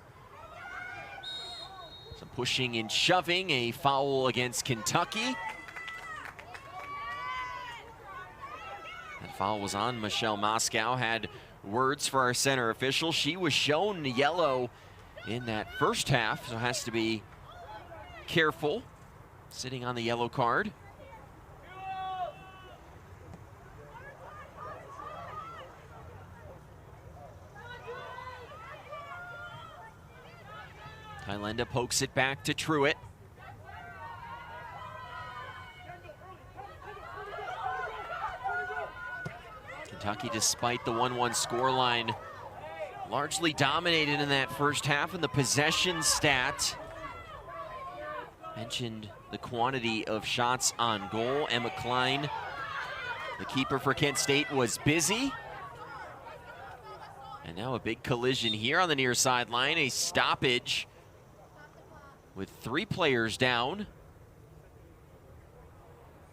Some pushing and shoving, a foul against Kentucky. That foul was on Michelle Moscow, had words for our center official. She was shown yellow in that first half, so has to be careful, sitting on the yellow card. Tylenda pokes it back to Truitt. Kentucky, despite the 1-1 scoreline, largely dominated in that first half. In the possession stat, mentioned the quantity of shots on goal. Emma Klein, the keeper for Kent State, was busy. And now a big collision here on the near sideline, a stoppage with 3 players down.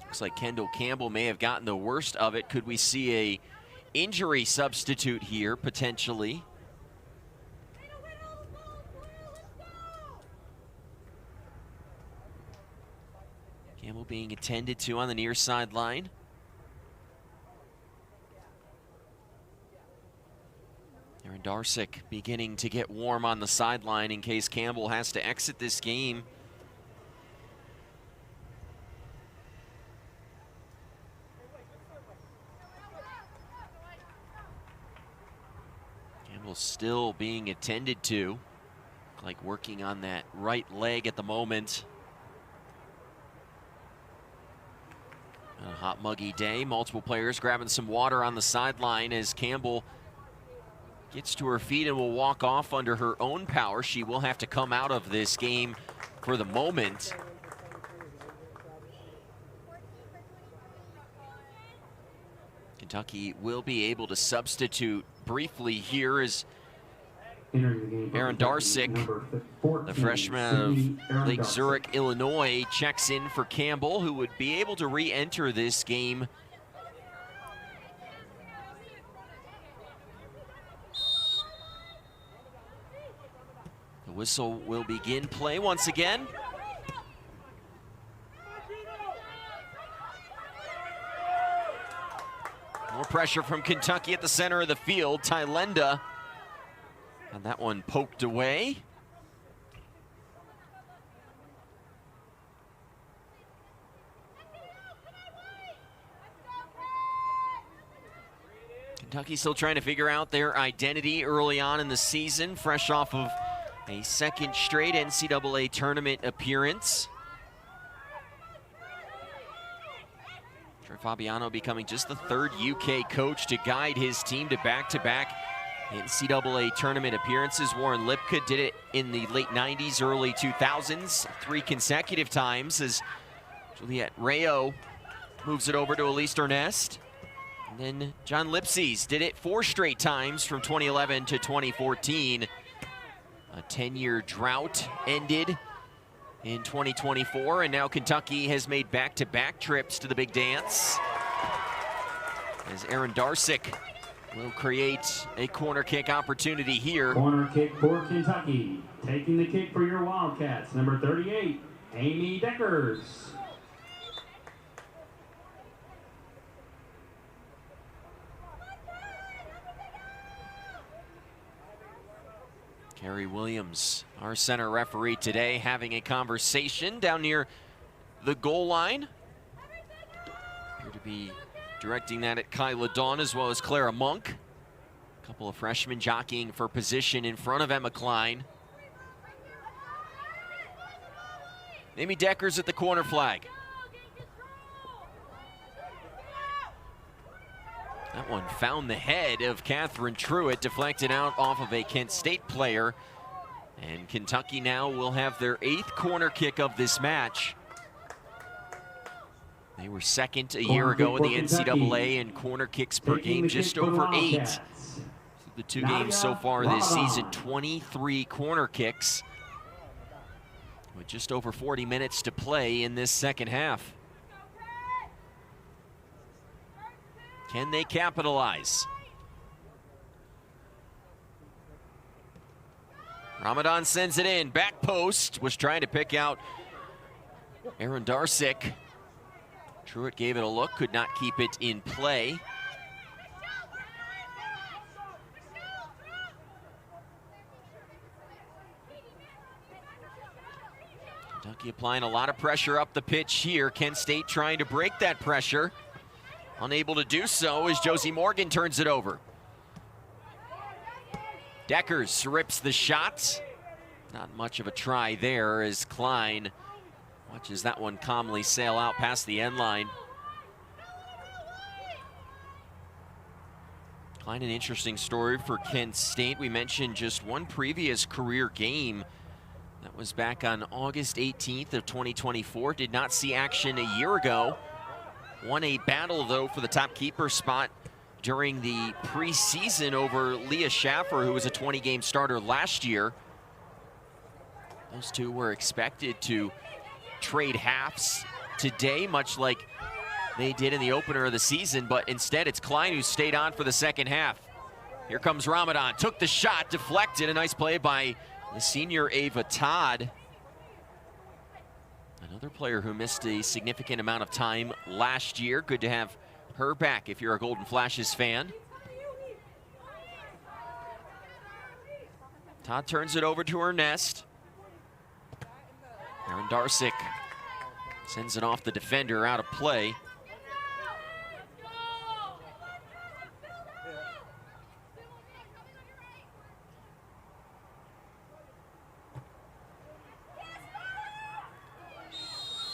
Looks like Kendall Campbell may have gotten the worst of it. Could we see a injury substitute here, potentially? Campbell being attended to on the near sideline. Aaron Darsick beginning to get warm on the sideline in case Campbell has to exit this game. Campbell still being attended to, like working on that right leg at the moment. A hot, muggy day. Multiple players grabbing some water on the sideline as Campbell gets to her feet and will walk off under her own power. She will have to come out of this game for the moment. Kentucky will be able to substitute briefly here as Aaron Darsick, the freshman of Lake Zurich, Illinois, checks in for Campbell, who would be able to re-enter this game. The whistle will begin play once again. More pressure from Kentucky at the center of the field. Tylenda, and that one poked away. Kentucky still trying to figure out their identity early on in the season, fresh off of a second straight NCAA tournament appearance. Troy Fabiano becoming just the 3rd UK coach to guide his team to back-to-back NCAA tournament appearances. Warren Lipka did it in the late 90s, early 2000s, 3 consecutive times as Juliette Rayo moves it over to Elise Ernest. And then John Lipsey's did it 4 straight times from 2011 to 2014. A 10-year drought ended in 2024, and now Kentucky has made back-to-back trips to the big dance as Aaron Darsick will create a corner kick opportunity here. Corner kick for Kentucky. Taking the kick for your Wildcats, number 38, Amy Deckers. Carrie Williams, our center referee today, having a conversation down near the goal line. Here to be directing that at Kyla Dawn as well as Clara Monk. A couple of freshmen jockeying for position in front of Emma Klein. Amy Deckers at the corner flag. That one found the head of Catherine Truitt, deflected out off of a Kent State player. And Kentucky now will have their 8th corner kick of this match. They were second a year ago in the NCAA in corner kicks per game, just over 8. The 2 games so far this season, 23 corner kicks with just over 40 minutes to play in this second half. Can they capitalize? Ramadan sends it in. Back post, was trying to pick out Aaron Darsick. Truitt gave it a look, could not keep it in play. Kentucky applying a lot of pressure up the pitch here. Kent State trying to break that pressure. Unable to do so as Josie Morgan turns it over. Deckers rips the shot. Not much of a try there as Klein watches that one calmly sail out past the end line. Klein, an interesting story for Kent State. We mentioned just one previous career game. That was back on August 18th of 2024. Did not see action a year ago. Won a battle, though, for the top keeper spot during the preseason over Leah Schaffer, who was a 20-game starter last year. Those two were expected to trade halves today, much like they did in the opener of the season, but instead it's Klein who stayed on for the second half. Here comes Ramadan, took the shot, deflected. A nice play by the senior Ava Todd. Another player who missed a significant amount of time last year. Good to have her back if you're a Golden Flashes fan. Todd turns it over to her nest. Aaron Darsick sends it off the defender, out of play.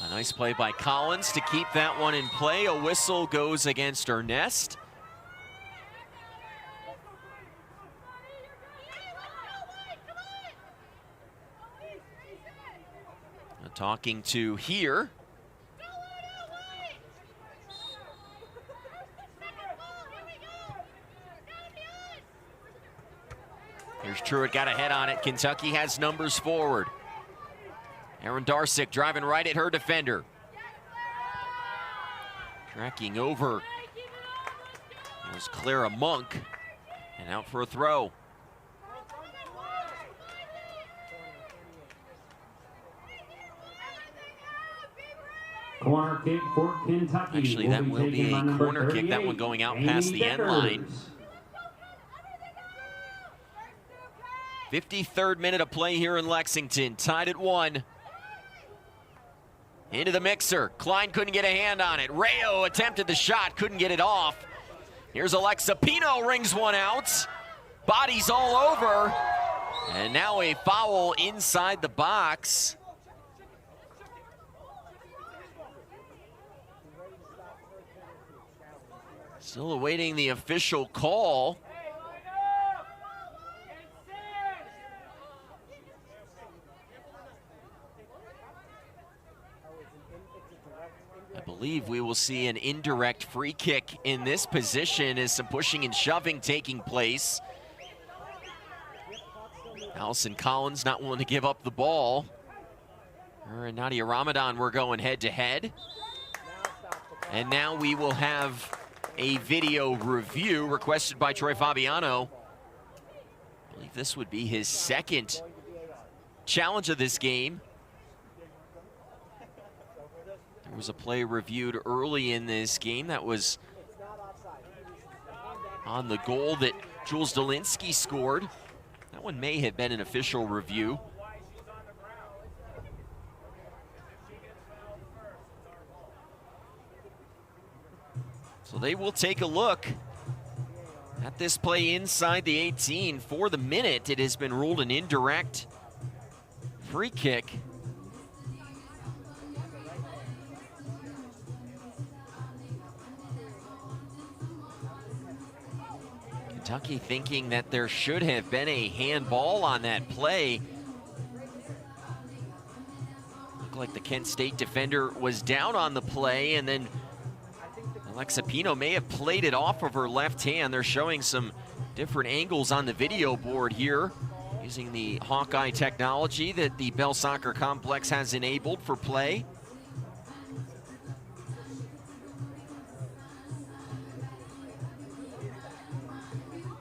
A nice play by Collins to keep that one in play. A whistle goes against Ernest. Talking to here. Here's Truitt, got a head on it. Kentucky has numbers forward. Aaron Darsick driving right at her defender. Tracking over was Clara Monk, and out for a throw. Corner kick for Kentucky. Actually, that will be a corner kick. That one going out past the end line. 53rd minute of play here in Lexington. Tied at 1. Into the mixer. Klein couldn't get a hand on it. Rayo attempted the shot, couldn't get it off. Here's Alexa Pino, rings one out. Bodies all over. And now a foul inside the box. Still awaiting the official call. I believe we will see an indirect free kick in this position as some pushing and shoving taking place. Allison Collins not willing to give up the ball. Her and Nadia Ramadan were going head to head. And now we will have a video review requested by Troy Fabiano. I believe this would be his second challenge of this game. There was a play reviewed early in this game that was on the goal that Jules Dolinsky scored. That one may have been an official review. So they will take a look at this play inside the 18. For the minute, it has been ruled an indirect free kick. Kentucky thinking that there should have been a handball on that play. Looked like the Kent State defender was down on the play, and then Alexa Pino may have played it off of her left hand. They're showing some different angles on the video board here using the Hawkeye technology that the Bell Soccer Complex has enabled for play.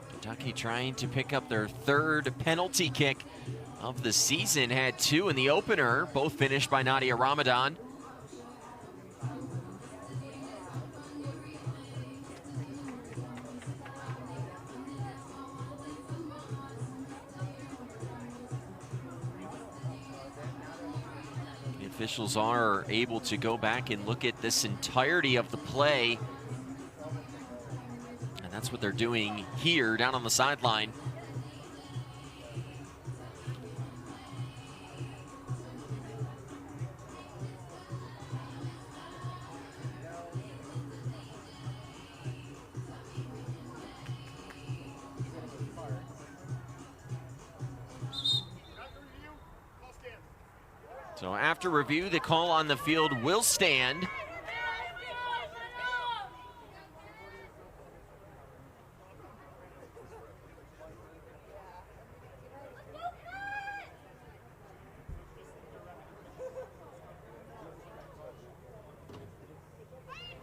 Kentucky trying to pick up their third penalty kick of the season. Had 2 in the opener, both finished by Nadia Ramadan. Officials are able to go back and look at this entirety of the play. And that's what they're doing here down on the sideline. So after review, the call on the field will stand.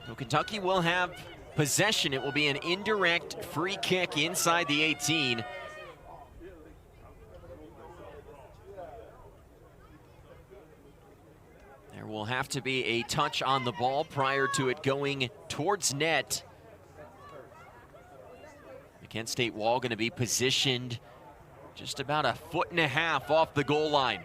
So Kentucky will have possession. It will be an indirect free kick inside the 18. There will have to be a touch on the ball prior to it going towards net. The Kent State wall going to be positioned just about 1.5 feet off the goal line.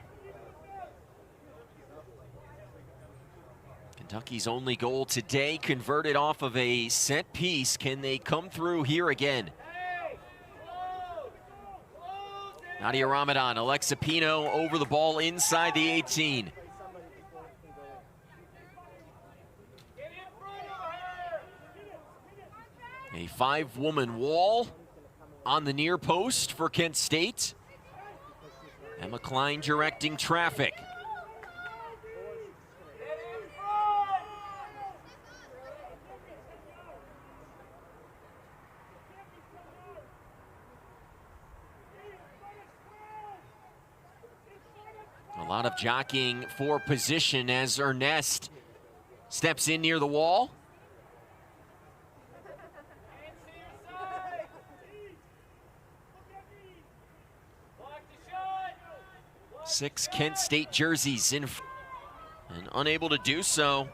Kentucky's only goal today converted off of a set piece. Can they come through here again? Nadia Ramadan, Alexa Pino over the ball inside the 18. A 5-woman wall on the near post for Kent State. Emma Klein directing traffic. A lot of jockeying for position as Ernest steps in near the wall. Six Kent State jerseys in and unable to do so.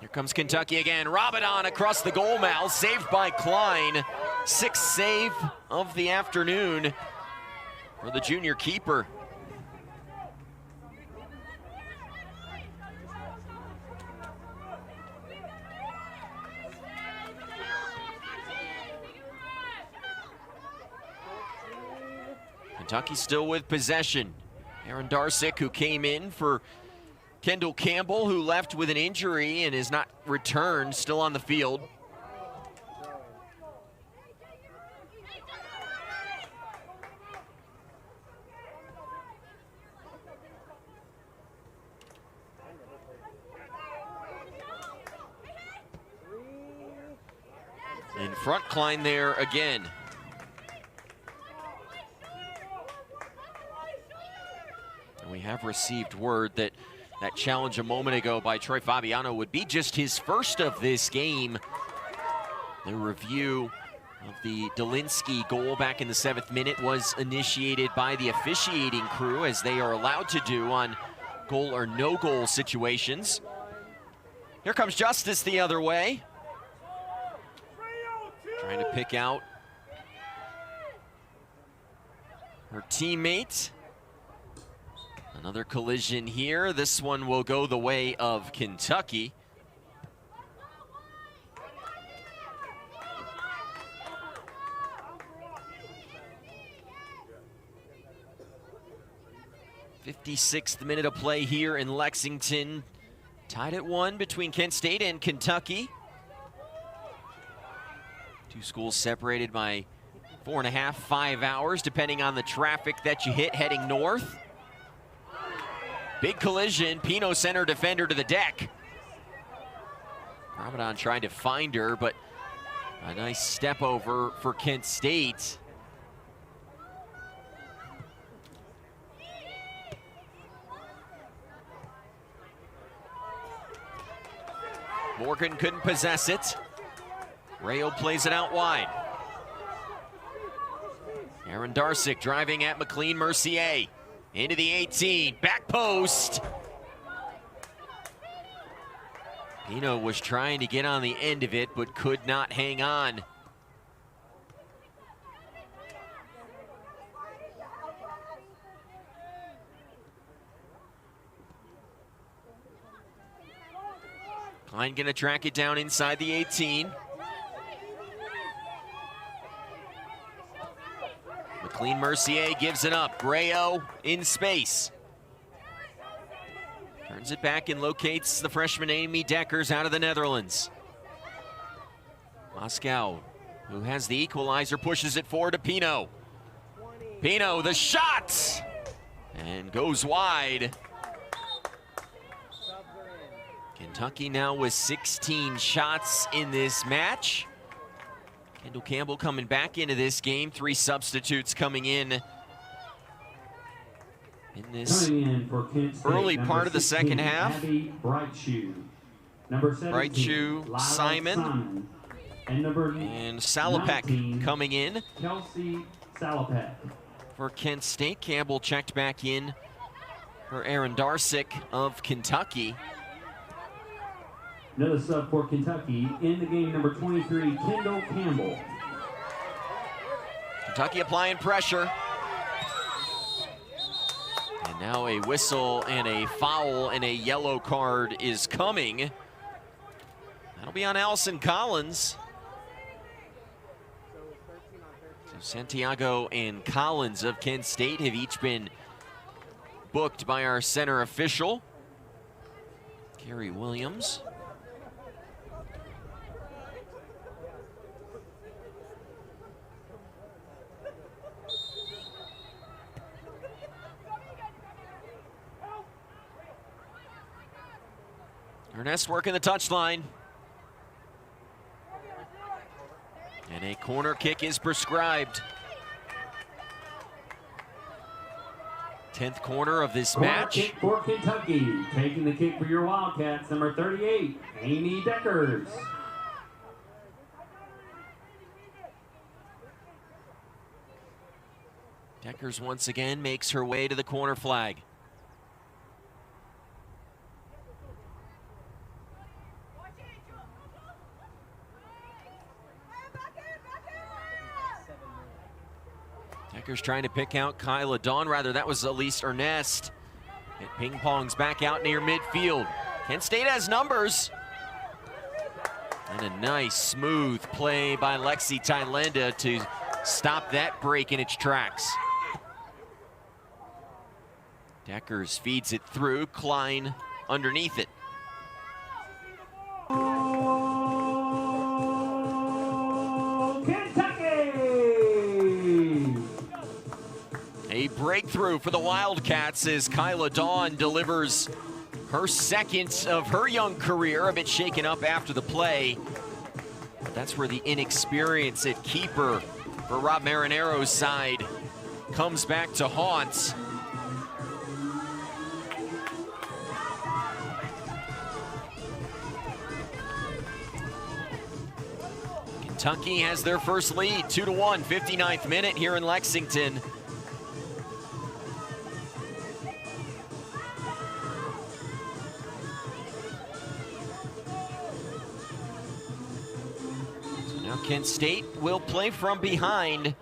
Here comes Kentucky again. Ramadan across the goal mouth, saved by Klein. Sixth save of the afternoon for the junior keeper. Kentucky still with possession. Aaron Darsick, who came in for Kendall Campbell, who left with an injury and is not returned, still on the field. In front, Klein there again. We have received word that that challenge a moment ago by Troy Fabiano would be just his first of this game. The review of the Dolinsky goal back in the 7th minute was initiated by the officiating crew, as they are allowed to do on goal or no goal situations. Here comes Justice the other way. Trying to pick out her teammate. Another collision here. This one will go the way of Kentucky. .56th minute of play here in Lexington. Tied at 1 between Kent State and Kentucky. Two schools separated by 4.5, 5 hours, depending on the traffic that you hit heading north. Big collision, Pino center defender to the deck. Ramadan trying to find her, but a nice step over for Kent State. Morgan couldn't possess it. Rayo plays it out wide. Aaron Darsick driving at McLean Mercier. Into the 18, back post. Pino was trying to get on the end of it, but could not hang on. Klein gonna track it down inside the 18. McLean Mercier gives it up. Grayo in space. Turns it back and locates the freshman Amy Deckers out of the Netherlands. Moscow, who has the equalizer, pushes it forward to Pino. Pino, the shot! And goes wide. Kentucky now with 16 shots in this match. Kendall Campbell coming back into this game. 3 substitutes coming in this early part of the second half. Abby Brightshoe. Number 17, Brightshoe, Simon, and Salopek coming in. Kelsey Salopek. For Kent State, Campbell checked back in for Aaron Darsick of Kentucky. Another sub for Kentucky in the game, number 23, Kendall Campbell. Kentucky applying pressure. And now a whistle and a foul and a yellow card is coming. That'll be on Allison Collins. So Santiago and Collins of Kent State have each been booked by our center official, Gary Williams. Ernest working the touchline. And a corner kick is prescribed. 10th corner of this match. Kick for Kentucky. Taking the kick for your Wildcats, number 38, Amy Deckers. Deckers once again makes her way to the corner flag. Deckers trying to pick out Kyla Dawn. Rather, that was Elise Ernest. It ping pongs back out near midfield. Kent State has numbers. And a nice, smooth play by Lexi Thailinda to stop that break in its tracks. Deckers feeds it through. Klein underneath it. A breakthrough for the Wildcats as Kyla Dawn delivers her second of her young career, a bit shaken up after the play. But that's where the inexperience at keeper for Rob Marinero's side comes back to haunt. Kentucky has their first lead, 2-1, 59th minute here in Lexington. Kent State will play from behind.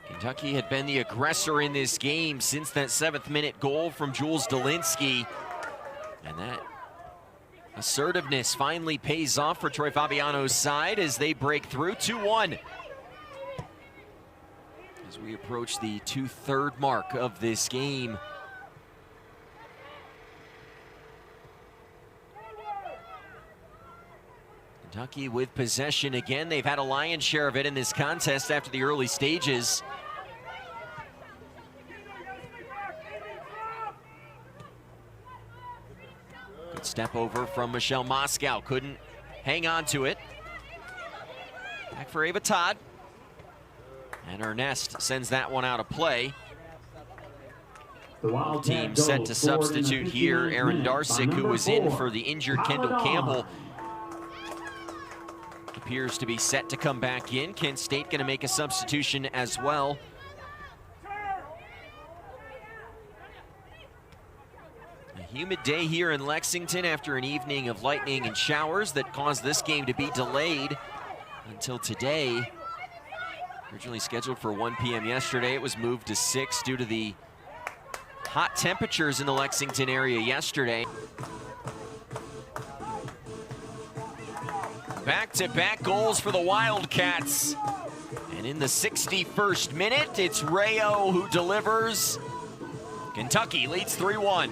Kentucky had been the aggressor in this game since that 7th minute goal from Jules Delinsky. And that assertiveness finally pays off for Troy Fabiano's side as they break through 2-1. As we approach the 2/3 mark of this game. Kentucky with possession again. They've had a lion's share of it in this contest after the early stages. Good step over from Michelle Moscow. Couldn't hang on to it. Back for Ava Todd. And Ernest sends that one out of play. The team set to substitute here. Aaron Darsick, who was in for the injured Kendall Campbell, appears to be set to come back in. Kent State going to make a substitution as well. A humid day here in Lexington after an evening of lightning and showers that caused this game to be delayed until today. Originally scheduled for 1 p.m. yesterday, it was moved to 6 due to the hot temperatures in the Lexington area yesterday. Back-to-back goals for the Wildcats. And in the 61st minute, it's Rayo who delivers. Kentucky leads 3-1.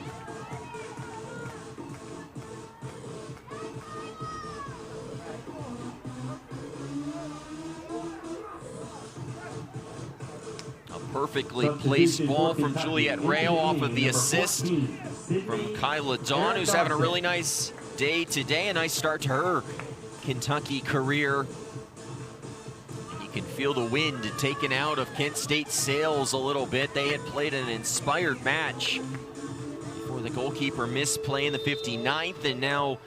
A perfectly placed ball from Juliet Rayo off of the assist from Kyla Dawn, who's having a really nice day today. A nice start to her Kentucky career. You can feel the wind taken out of Kent State's sails a little bit. They had played an inspired match before the goalkeeper missed play in the 59th, and now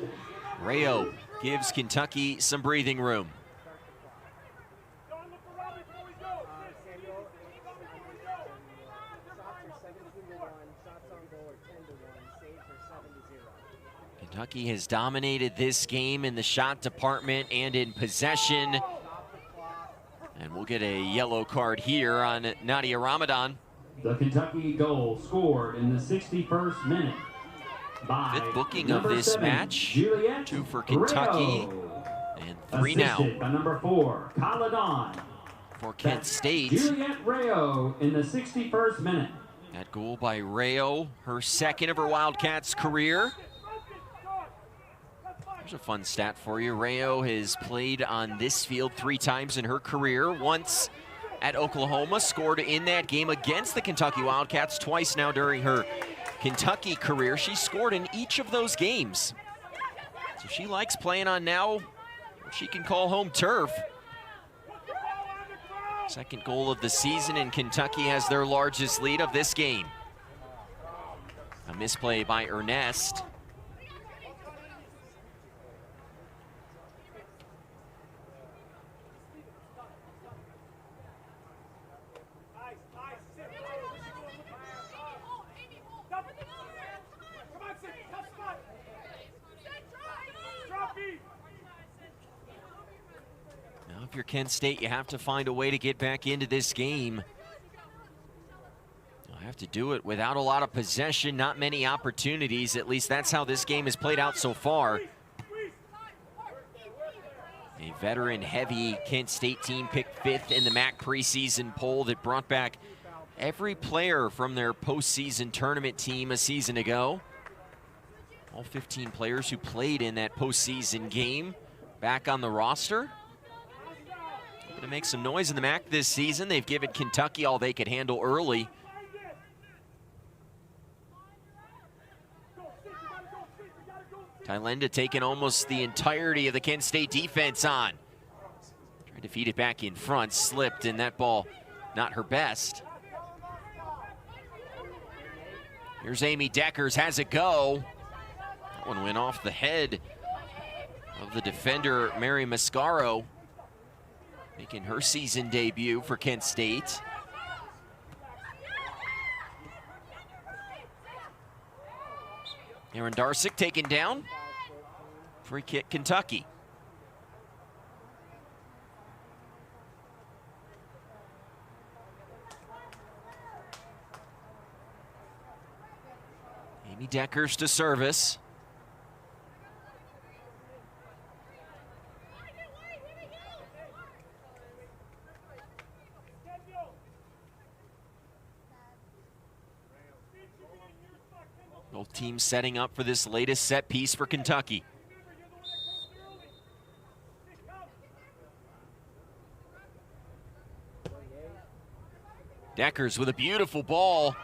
Rayo gives Kentucky some breathing room. Kentucky has dominated this game in the shot department and in possession. And we'll get a yellow card here on Nadia Ramadan. The Kentucky goal scored in the 61st minute by fifth booking of this 7, match. Juliet 2 for Kentucky. Rayo. And 3 now. Assisted by number 4, Kyla Dawn. For Kent That's State. Juliet Rayo in the 61st minute. That goal by Rayo, her second of her Wildcats career. There's a fun stat for you. Rayo has played on this field 3 times in her career. Once at Oklahoma, scored in that game against the Kentucky Wildcats. Twice now during her Kentucky career. She scored in each of those games. So she likes playing on now what she can call home turf. Second goal of the season, and Kentucky has their largest lead of this game. A misplay by Ernest. Now, if you're Kent State, you have to find a way to get back into this game. You'll have to do it without a lot of possession, not many opportunities. At least that's how this game has played out so far. A veteran-heavy Kent State team picked 5th in the MAC preseason poll that brought back every player from their postseason tournament team a season ago. All 15 players who played in that postseason game back on the roster. Going to make some noise in the MAC this season. They've given Kentucky all they could handle early. Tylenda taking almost the entirety of the Kent State defense on. Tried to feed it back in front, slipped, and that ball not her best. Here's Amy Deckers, has a go. That one went off the head of the defender, Mary Mascaro, making her season debut for Kent State. Aaron Darsick taken down. Free kick, Kentucky. Amy Deckers to service. Both teams setting up for this latest set piece for Kentucky. Deckers with a beautiful ball.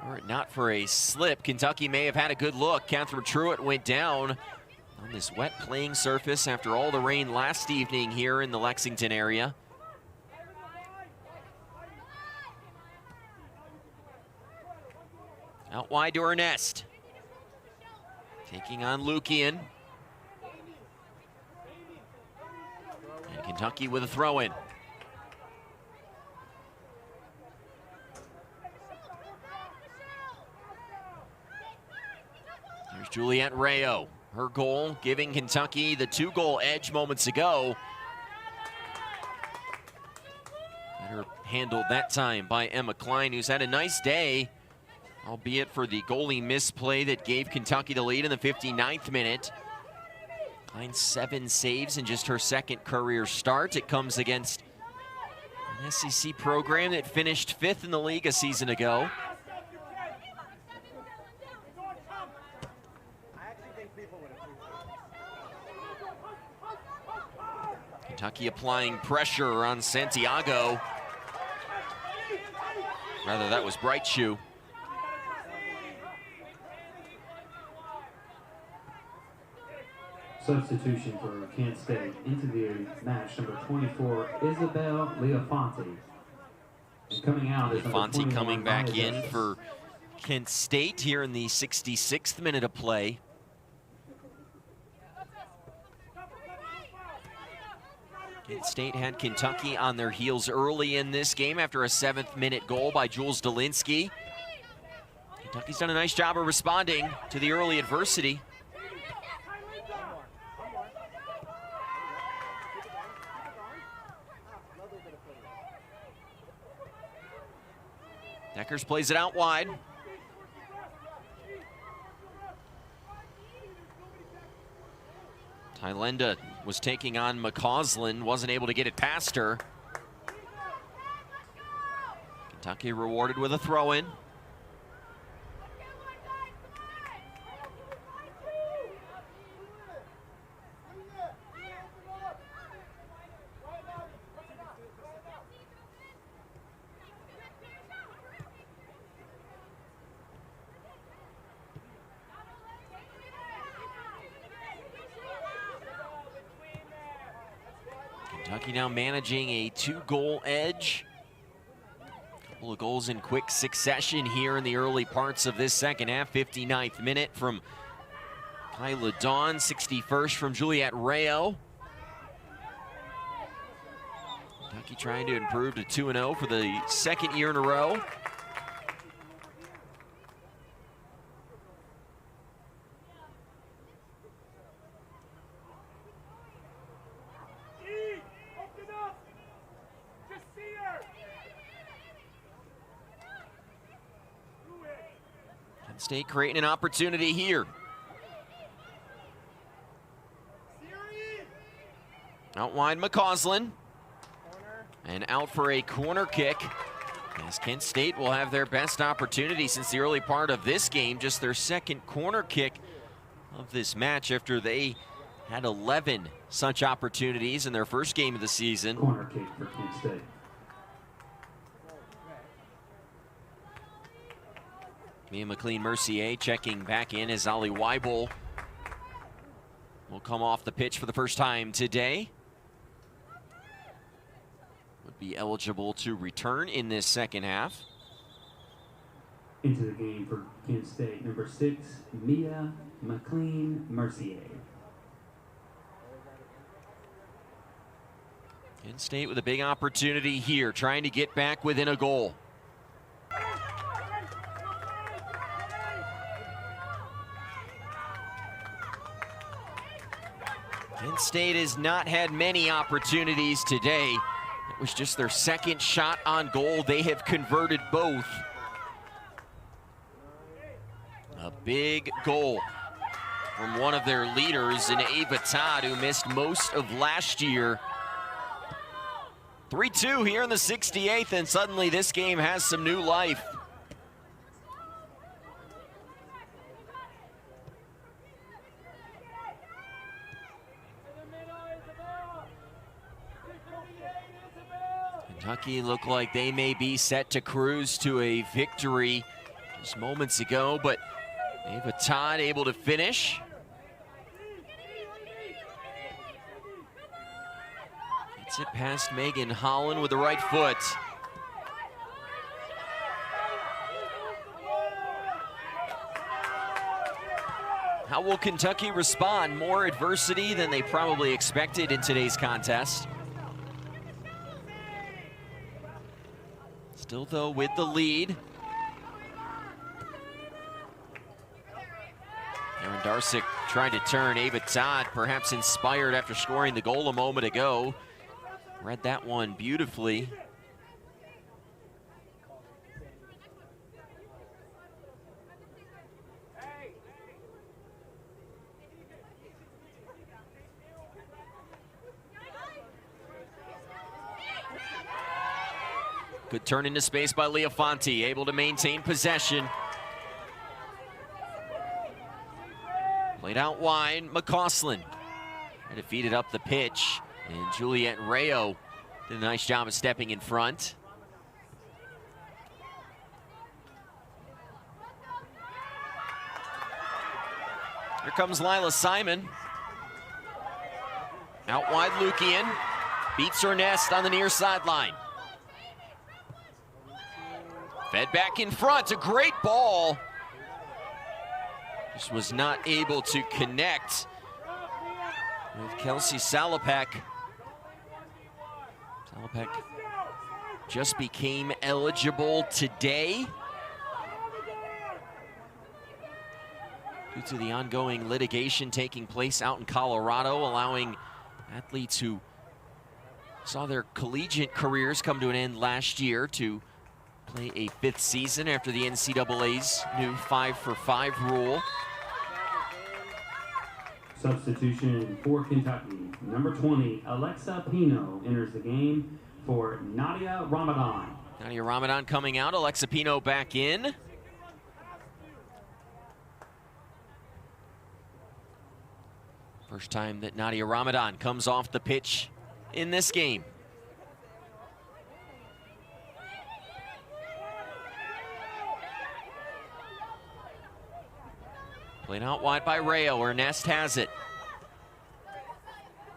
Were it not for a slip, Kentucky may have had a good look. Catherine Truitt went down on this wet playing surface after all the rain last evening here in the Lexington area. Out wide to Ernest. Taking on Lukian. And Kentucky with a throw-in. There's Juliet Rayo. Her goal giving Kentucky the 2-goal edge moments ago. Better handled that time by Emma Klein, who's had a nice day, albeit for the goalie misplay that gave Kentucky the lead in the 59th minute. Finds 7 saves in just her second career start. It comes against an SEC program that finished 5th in the league a season ago. Kentucky applying pressure on Santiago. Rather, that was Bright Shoe. Substitution for Kent State. Into the match, number 24, Isabel Leofanti. And coming out is number 21, coming back Maya in Justice. for Kent State here in the 66th minute of play. Kent State had Kentucky on their heels early in this game after a 7th minute goal by Jules Dolinsky. Kentucky's done a nice job of responding to the early adversity. Deckers plays it out wide. Tylenda was taking on McCausland, wasn't able to get it past her. Kentucky rewarded with a throw-in. Kentucky now managing a 2-goal edge. A couple of goals in quick succession here in the early parts of this second half. 59th minute from Kyla Dawn, 61st from Juliet Rayo. Kentucky trying to improve to 2-0 for the second year in a row. Kent State creating an opportunity here. Out wide, McCausland. And out for a corner kick. As Kent State will have their best opportunity since the early part of this game. Just their second corner kick of this match after they had 11 such opportunities in their first game of the season. Corner kick for Kent State. Mia McLean-Mercier checking back in as Ali Weibel will come off the pitch for the first time today. Would be eligible to return in this second half. Into the game for Kent State, number 6, Mia McLean-Mercier. Kent State with a big opportunity here, trying to get back within a goal. Kent State has not had many opportunities today. It was just their second shot on goal. They have converted both. A big goal from one of their leaders in Ava Todd, who missed most of last year. 3-2 here in the 68th, and suddenly this game has some new life. Kentucky look like they may be set to cruise to a victory just moments ago, but Ava Todd able to finish. Gets it past Megan Holland with the right foot. How will Kentucky respond? More adversity than they probably expected in today's contest. Still, though, with the lead. Aaron Darsick tried to turn. Ava Todd, perhaps inspired after scoring the goal a moment ago. Read that one beautifully. Good turn into space by Leofanti, able to maintain possession. Played out wide, McCausland. Trying to feed it up the pitch, and Juliet Rayo did a nice job of stepping in front. Here comes Lila Simon. Out wide, Lukian. Beats her nest on the near sideline. Fed back in front, a great ball. Just was not able to connect with Kelsey Salopek. Salopek just became eligible today due to the ongoing litigation taking place out in Colorado, allowing athletes who saw their collegiate careers come to an end last year to play a 5th season after the NCAA's new 5-for-5 rule. Substitution for Kentucky. Number 20, Alexa Pino enters the game for Nadia Ramadan. Nadia Ramadan coming out, Alexa Pino back in. First time that Nadia Ramadan comes off the pitch in this game. Played out wide by Rayo. Ernest has it.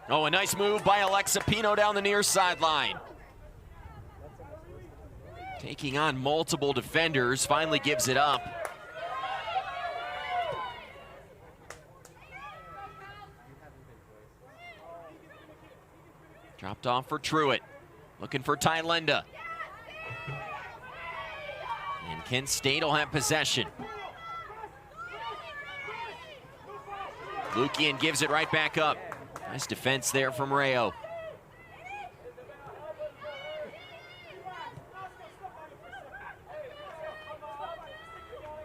Oh, a nice move by Alexa Pino down the near sideline. Taking on multiple defenders, finally gives it up. Dropped off for Truitt. Looking for Tylenda. And Kent State will have possession. Lukian gives it right back up. Nice defense there from Rayo.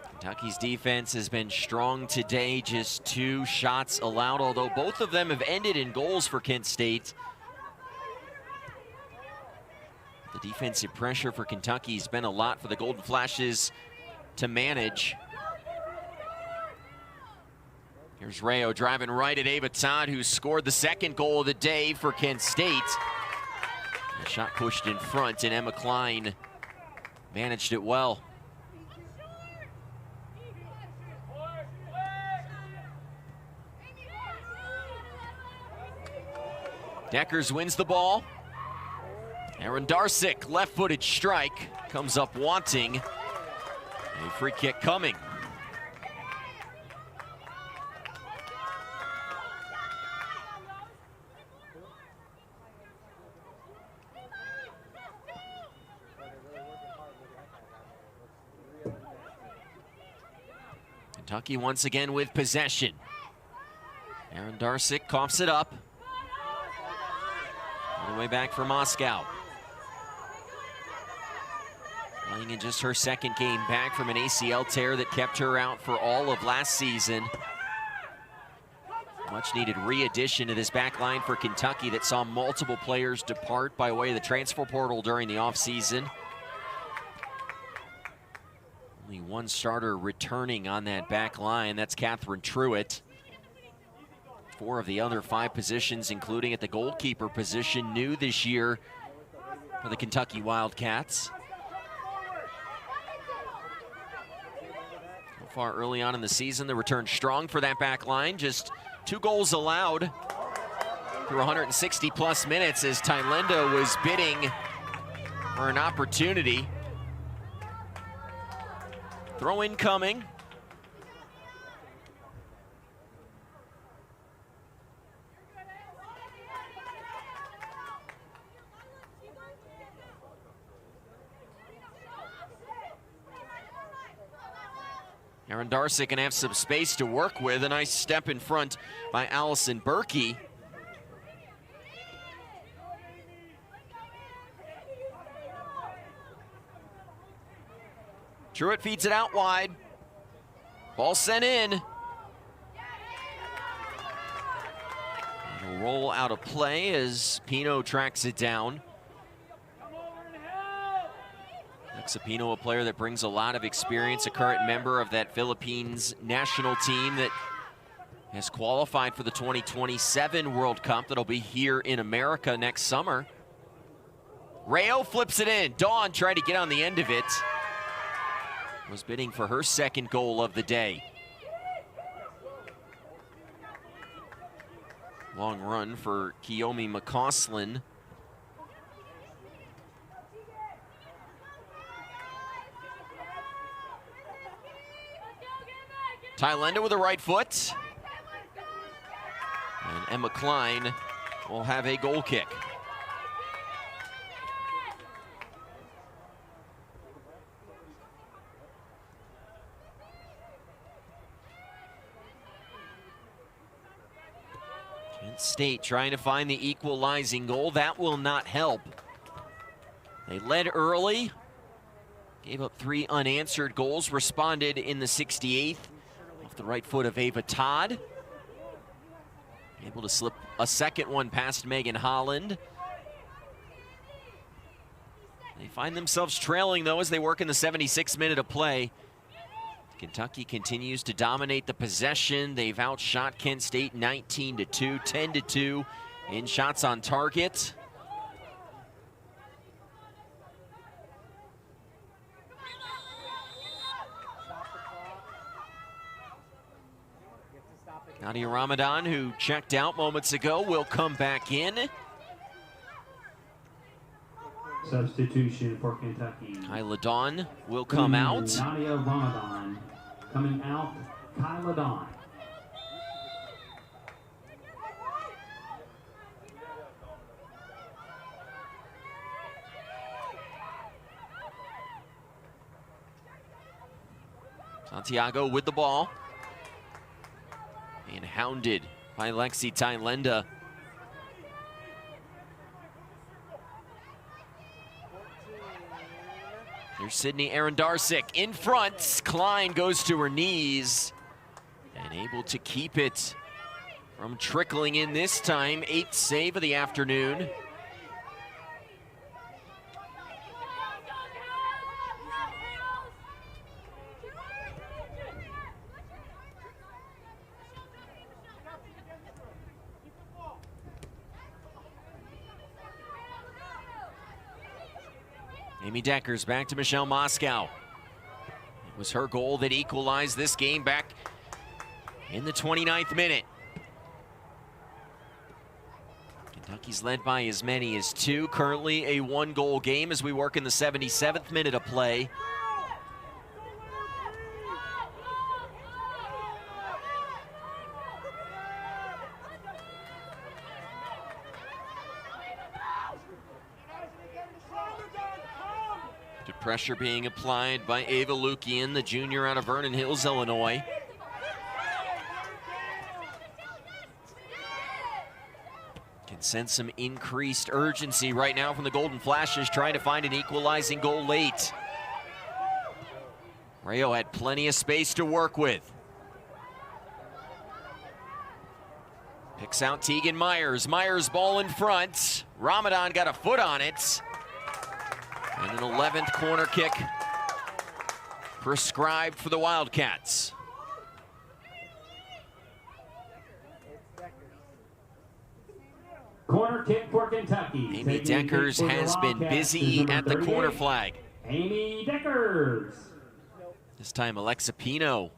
Kentucky's defense has been strong today, just 2 shots allowed, although both of them have ended in goals for Kent State. The defensive pressure for Kentucky has been a lot for the Golden Flashes to manage. Here's Rayo driving right at Ava Todd, who scored the 2nd goal of the day for Kent State. The shot pushed in front, and Emma Klein managed it well. Deckers wins the ball. Aaron Darsick, left-footed strike, comes up wanting. A free kick coming. Kentucky once again with possession. Aaron Darsick coughs it up. All the way back for Moscow. Playing in just her 2nd game back from an ACL tear that kept her out for all of last season. Much needed re-addition to this back line for Kentucky that saw multiple players depart by way of the transfer portal during the offseason. Only 1 starter returning on that back line. That's Catherine Truitt. 4 of the other 5 positions, including at the goalkeeper position, new this year for the Kentucky Wildcats. So far early on in the season, the return strong for that back line. Just 2 goals allowed through 160-plus minutes as Tylenda was bidding for an opportunity. Throw in coming. Aaron Darsick can have some space to work with. A nice step in front by Allison Berkey. Truitt feeds it out wide. Ball sent in. It'll roll out of play as Pino tracks it down. Pino, a player that brings a lot of experience, a current member of that Philippines national team that has qualified for the 2027 World Cup that'll be here in America next summer. Rayo flips it in. Dawn tried to get on the end of it. Was bidding for her second goal of the day. Long run for Kiyomi McCausland. Thailander with a right foot. And Emma Klein will have a goal kick. Kent State trying to find the equalizing goal. That will not help. They led early, gave up 3 unanswered goals, responded in the 68th off the right foot of Ava Todd. Able to slip a second one past Megan Holland. They find themselves trailing, though, as they work in the 76th minute of play. Kentucky continues to dominate the possession. They've outshot Kent State 19-2, 10-2 in shots on target. Nadia Ramadan, who checked out moments ago, will come back in. Substitution for Kentucky. Kyla Dawn will come out. Nadia Ramadan coming out. Kyla Dawn. Santiago with the ball. And hounded by Lexi Thailander. There's Sydney Arendarsic in front. Klein goes to her knees and able to keep it from trickling in this time. 8th save of the afternoon. Amy Deckers back to Michelle Moscow. It was her goal that equalized this game back in the 29th minute. Kentucky's led by as many as 2. Currently a 1-goal game as we work in the 77th minute of play. Pressure being applied by Ava Lukian, the junior out of Vernon Hills, Illinois. Can sense some increased urgency right now from the Golden Flashes, trying to find an equalizing goal late. Rayo had plenty of space to work with. Picks out Tegan Myers. Myers ball in front. Ramadan got a foot on it. And an 11th corner kick prescribed for the Wildcats. Corner kick for Kentucky. Amy Deckers has been busy at the corner flag. Amy Deckers. This time Alexa Pino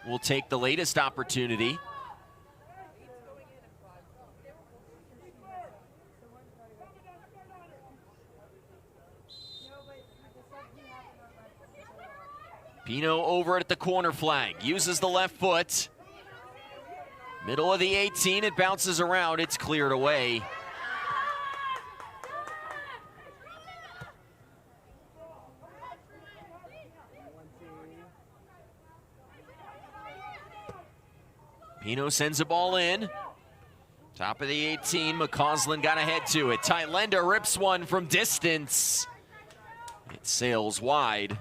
will take the latest opportunity. Pino over at the corner flag, uses the left foot. Middle of the 18, it bounces around, it's cleared away. Pino sends a ball in. Top of the 18, McCausland got ahead to it. Thailander rips one from distance. It sails wide.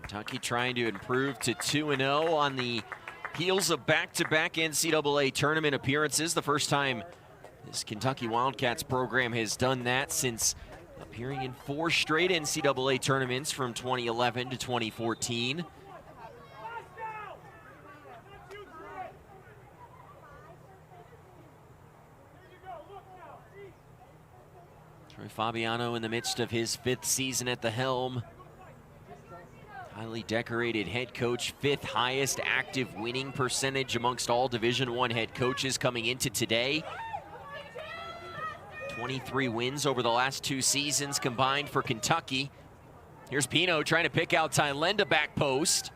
Kentucky trying to improve to 2-0 on the heels of back-to-back NCAA tournament appearances. The first time this Kentucky Wildcats program has done that since appearing in 4 straight NCAA tournaments from 2011 to 2014. Troy Fabiano in the midst of his 5th season at the helm. Highly decorated head coach, 5th highest active winning percentage amongst all Division I head coaches coming into today. 23 wins over the last 2 seasons combined for Kentucky. Here's Pino trying to pick out Tylenda back post.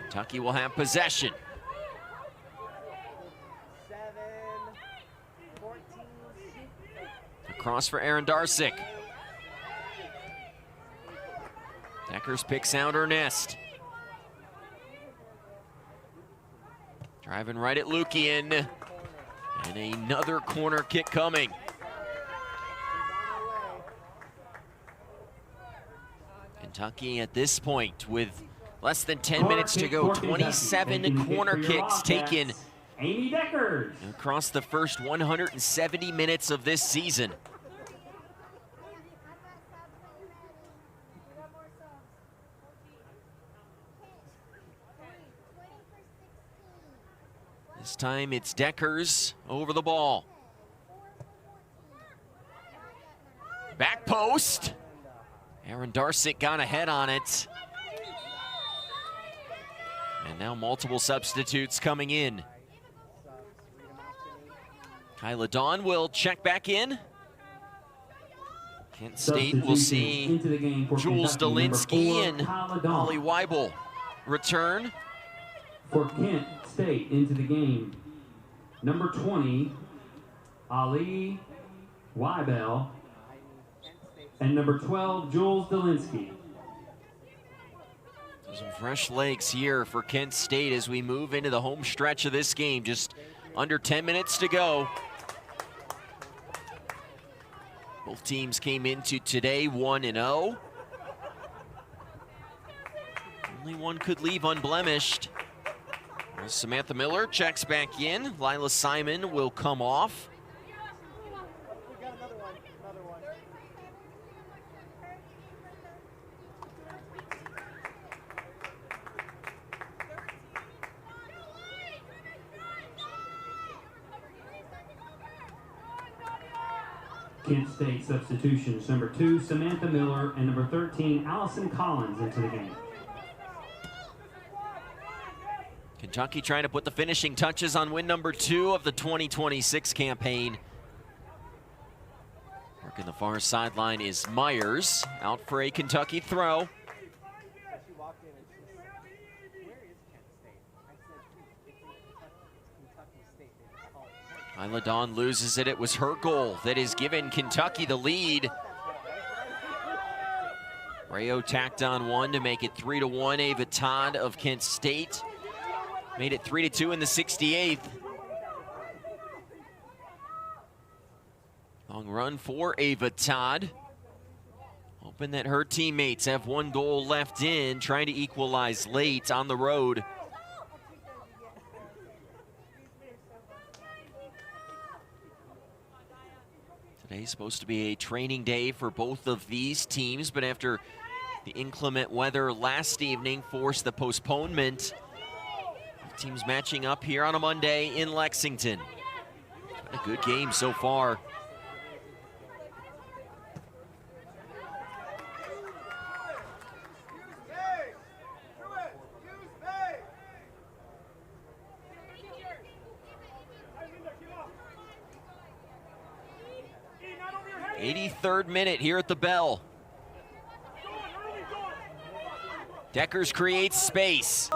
Kentucky will have possession. Across for Aaron Darsick. Deckers picks out Ernest. Driving right at Lukian. And another corner kick coming. Kentucky at this point with less than 10 minutes to go. 27 corner kicks taken Amy Deckers across the first 170 minutes of this season. This time it's Deckers over the ball. Back post. Aaron Darsick got ahead on it. And now multiple substitutes coming in. Kyla Dawn will check back in. Kent State will see Jules Dolinsky and Holly Weibel return. For Kent State into the game, number 20, Ali Weibel, and number 12, Jules Dolinsky. Some fresh legs here for Kent State as we move into the home stretch of this game. Just under 10 minutes to go. Both teams came into today 1-0. Only one could leave unblemished. Samantha Miller checks back in. Lila Simon will come off. Kent State substitutions, number 2, Samantha Miller, and number 13, Allison Collins into the game. Kentucky trying to put the finishing touches on win number 2 of the 2026 campaign. Working the far sideline is Myers, out for a Kentucky throw. Kyla Dawn loses it. It was her goal that has given Kentucky the lead. Rayo tacked on one to make it 3-1. Ava Todd of Kent State made it 3-2 in the 68th. Long run for Ava Todd. Hoping that her teammates have 1 goal left in, trying to equalize late on the road. Today's supposed to be a training day for both of these teams, but after the inclement weather last evening forced the postponement, teams matching up here on a Monday in Lexington. It's been a good game so far. Third minute here at the bell. Deckers creates space.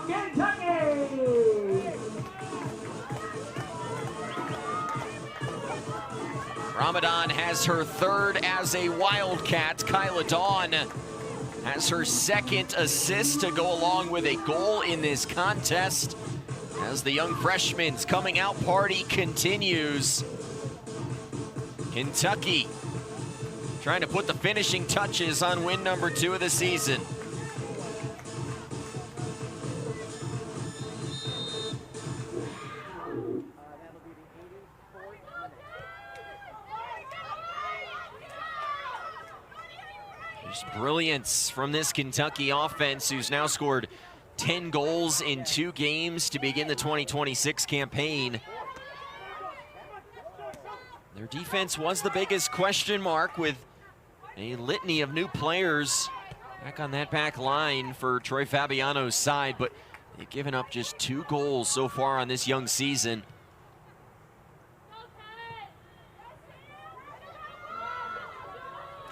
Kentucky! Ramadan has her 3rd as a Wildcat. Kyla Dawn has her 2nd assist to go along with a goal in this contest as the young freshman's coming out party continues. Kentucky trying to put the finishing touches on win number 2 of the season. Just brilliance from this Kentucky offense, who's now scored 10 goals in 2 games to begin the 2026 campaign. Their defense was the biggest question mark, with a litany of new players back on that back line for Troy Fabiano's side, but they've given up just 2 goals so far on this young season.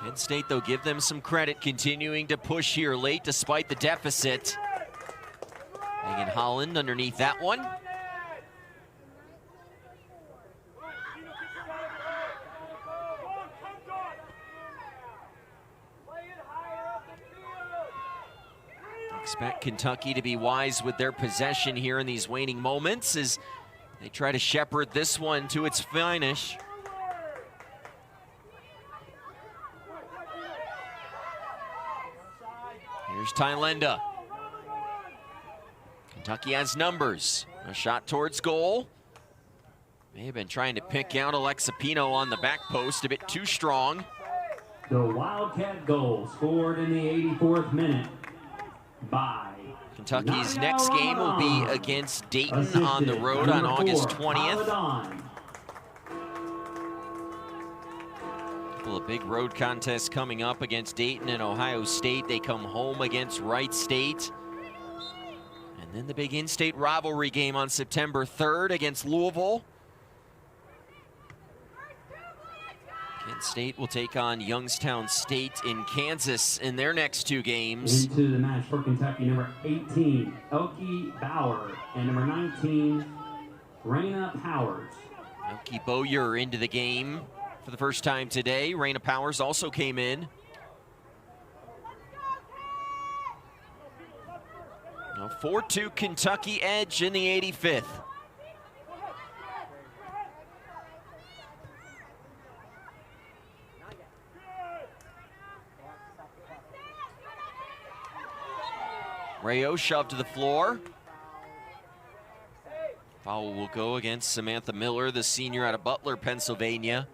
Penn State, though, give them some credit, continuing to push here late despite the deficit. Megan Holland underneath that one. Expect Kentucky to be wise with their possession here in these waning moments as they try to shepherd this one to its finish. Here's Tylenda. Kentucky has numbers. A shot towards goal. May have been trying to pick out Alexa Pino on the back post, a bit too strong. The Wildcat goal scored in the 84th minute by Kentucky's next game will be against Dayton on the road on August 20th. A couple of big road contests coming up against Dayton and Ohio State. They come home against Wright State. And then the big in-state rivalry game on September 3rd against Louisville. Kent State will take on Youngstown State in Kansas in their next 2 games. Into the match for Kentucky, number 18, Elke Bauer, and number 19, Raina Powers. Elke Bowyer into the game for the first time today. Raina Powers also came in. A 4-2 Kentucky edge in the 85th. Rayo shoved to the floor. Foul will go against Samantha Miller, the senior out of Butler, Pennsylvania.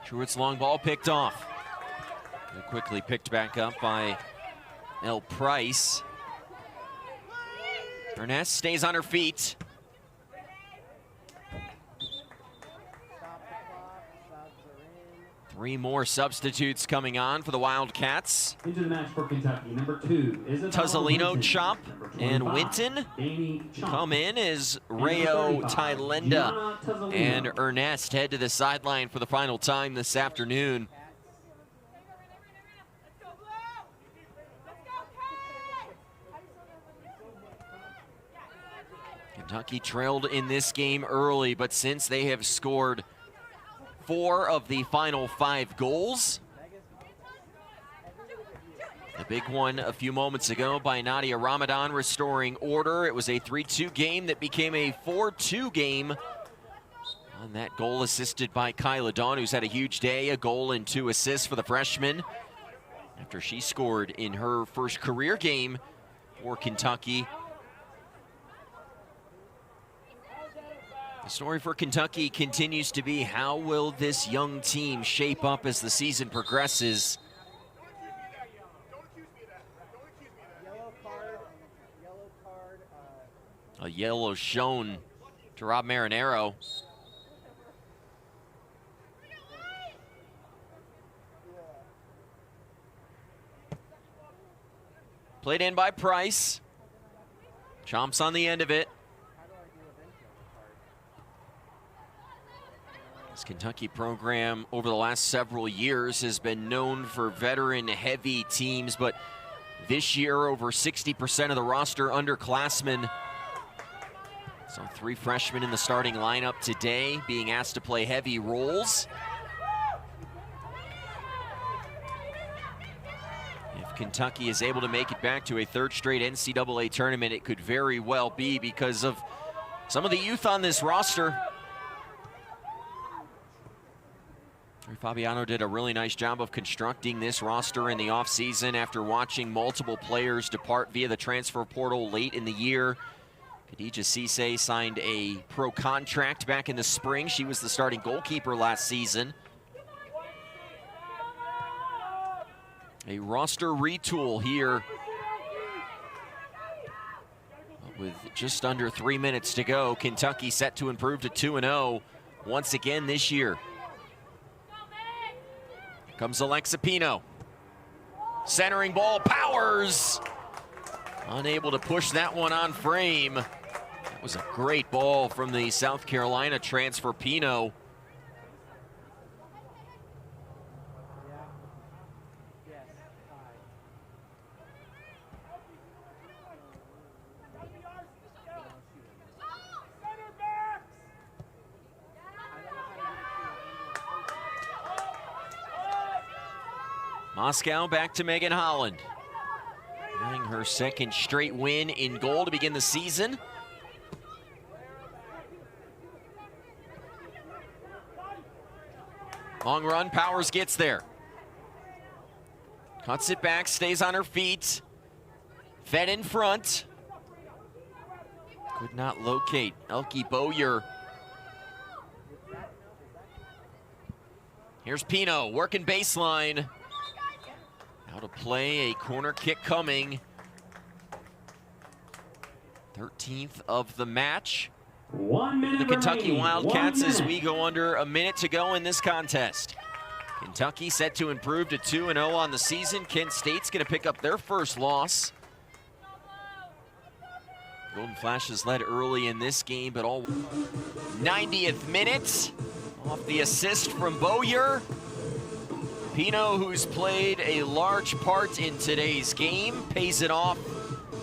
Truitt's long ball picked off. And quickly picked back up by Elle Price. Ernest stays on her feet. Three more substitutes coming on for the Wildcats. Into the match for Kentucky, number 2 is Tuzzolino, Chop, and Winton come in as Rayo, Tylenda, and Ernest head to the sideline for the final time this afternoon. Kentucky trailed in this game early, but since they have scored 4 of the final 5 goals. A big one a few moments ago by Nadia Ramadan restoring order. It was a 3-2 game that became a 4-2 game on that goal assisted by Kyla Dawn, who's had a huge day, a goal and 2 assists for the freshman after she scored in her first career game for Kentucky. The story for Kentucky continues to be, how will this young team shape up as the season progresses? A yellow shown to Rob Marinero. Played in by Price. Chomps on the end of it. This Kentucky program over the last several years has been known for veteran-heavy teams, but this year over 60% of the roster underclassmen. So 3 freshmen in the starting lineup today being asked to play heavy roles. If Kentucky is able to make it back to a 3rd straight NCAA tournament, it could very well be because of some of the youth on this roster. Fabiano did a really nice job of constructing this roster in the offseason after watching multiple players depart via the transfer portal late in the year. Khadija Cisse signed a pro contract back in the spring. She was the starting goalkeeper last season. A roster retool here with just under 3 minutes to go. Kentucky set to improve to 2-0 once again this year. Here comes Alexa Pino. Centering ball, Powers. Unable to push that one on frame. That was a great ball from the South Carolina transfer, Pino. Moscow back to Megan Holland. Getting her second straight win in goal to begin the season. Long run, Powers gets there. Cuts it back, stays on her feet. Fed in front. Could not locate Elke Bowyer. Here's Pino, working baseline. Out of play, a corner kick coming. 13th of the match. 1 minute The Kentucky remaining. Wildcats 1 as minute. we go under a minute to go in this contest. Kentucky set to improve to 2-0 on the season. Kent State's going to pick up their first loss. Golden Flashes led early in this game, but all 90th minute off the assist from Bowyer. Pino, who's played a large part in today's game, pays it off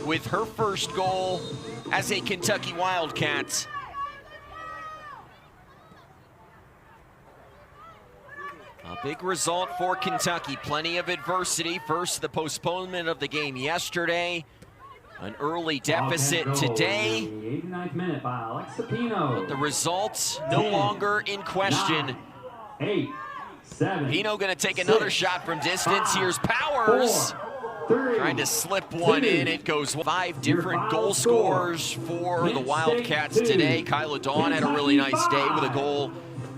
with her first goal as a Kentucky Wildcat. A big result for Kentucky. Plenty of adversity. First, the postponement of the game yesterday. An early deficit today. The 89th minute by Alexa Pino. But the results no 10, longer in question. 9, 8, 7. Pino gonna take another 6, shot from distance. 5, Here's Powers. 4, 3, Trying to slip one 2. in. It goes 5 different Your goal final score. scorers for the Kent Wildcats State 2, today. Kyla Dawn had a really nice Kentucky day with a 5. goal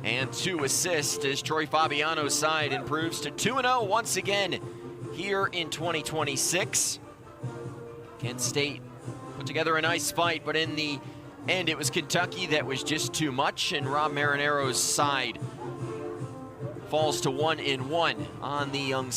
and 2 assists as Troy Fabiano's side improves to 2-0 once again here in 2026. Kent State put together a nice fight, but in the end it was Kentucky that was just too much, and Rob Marinero's side falls to 1-1 on the young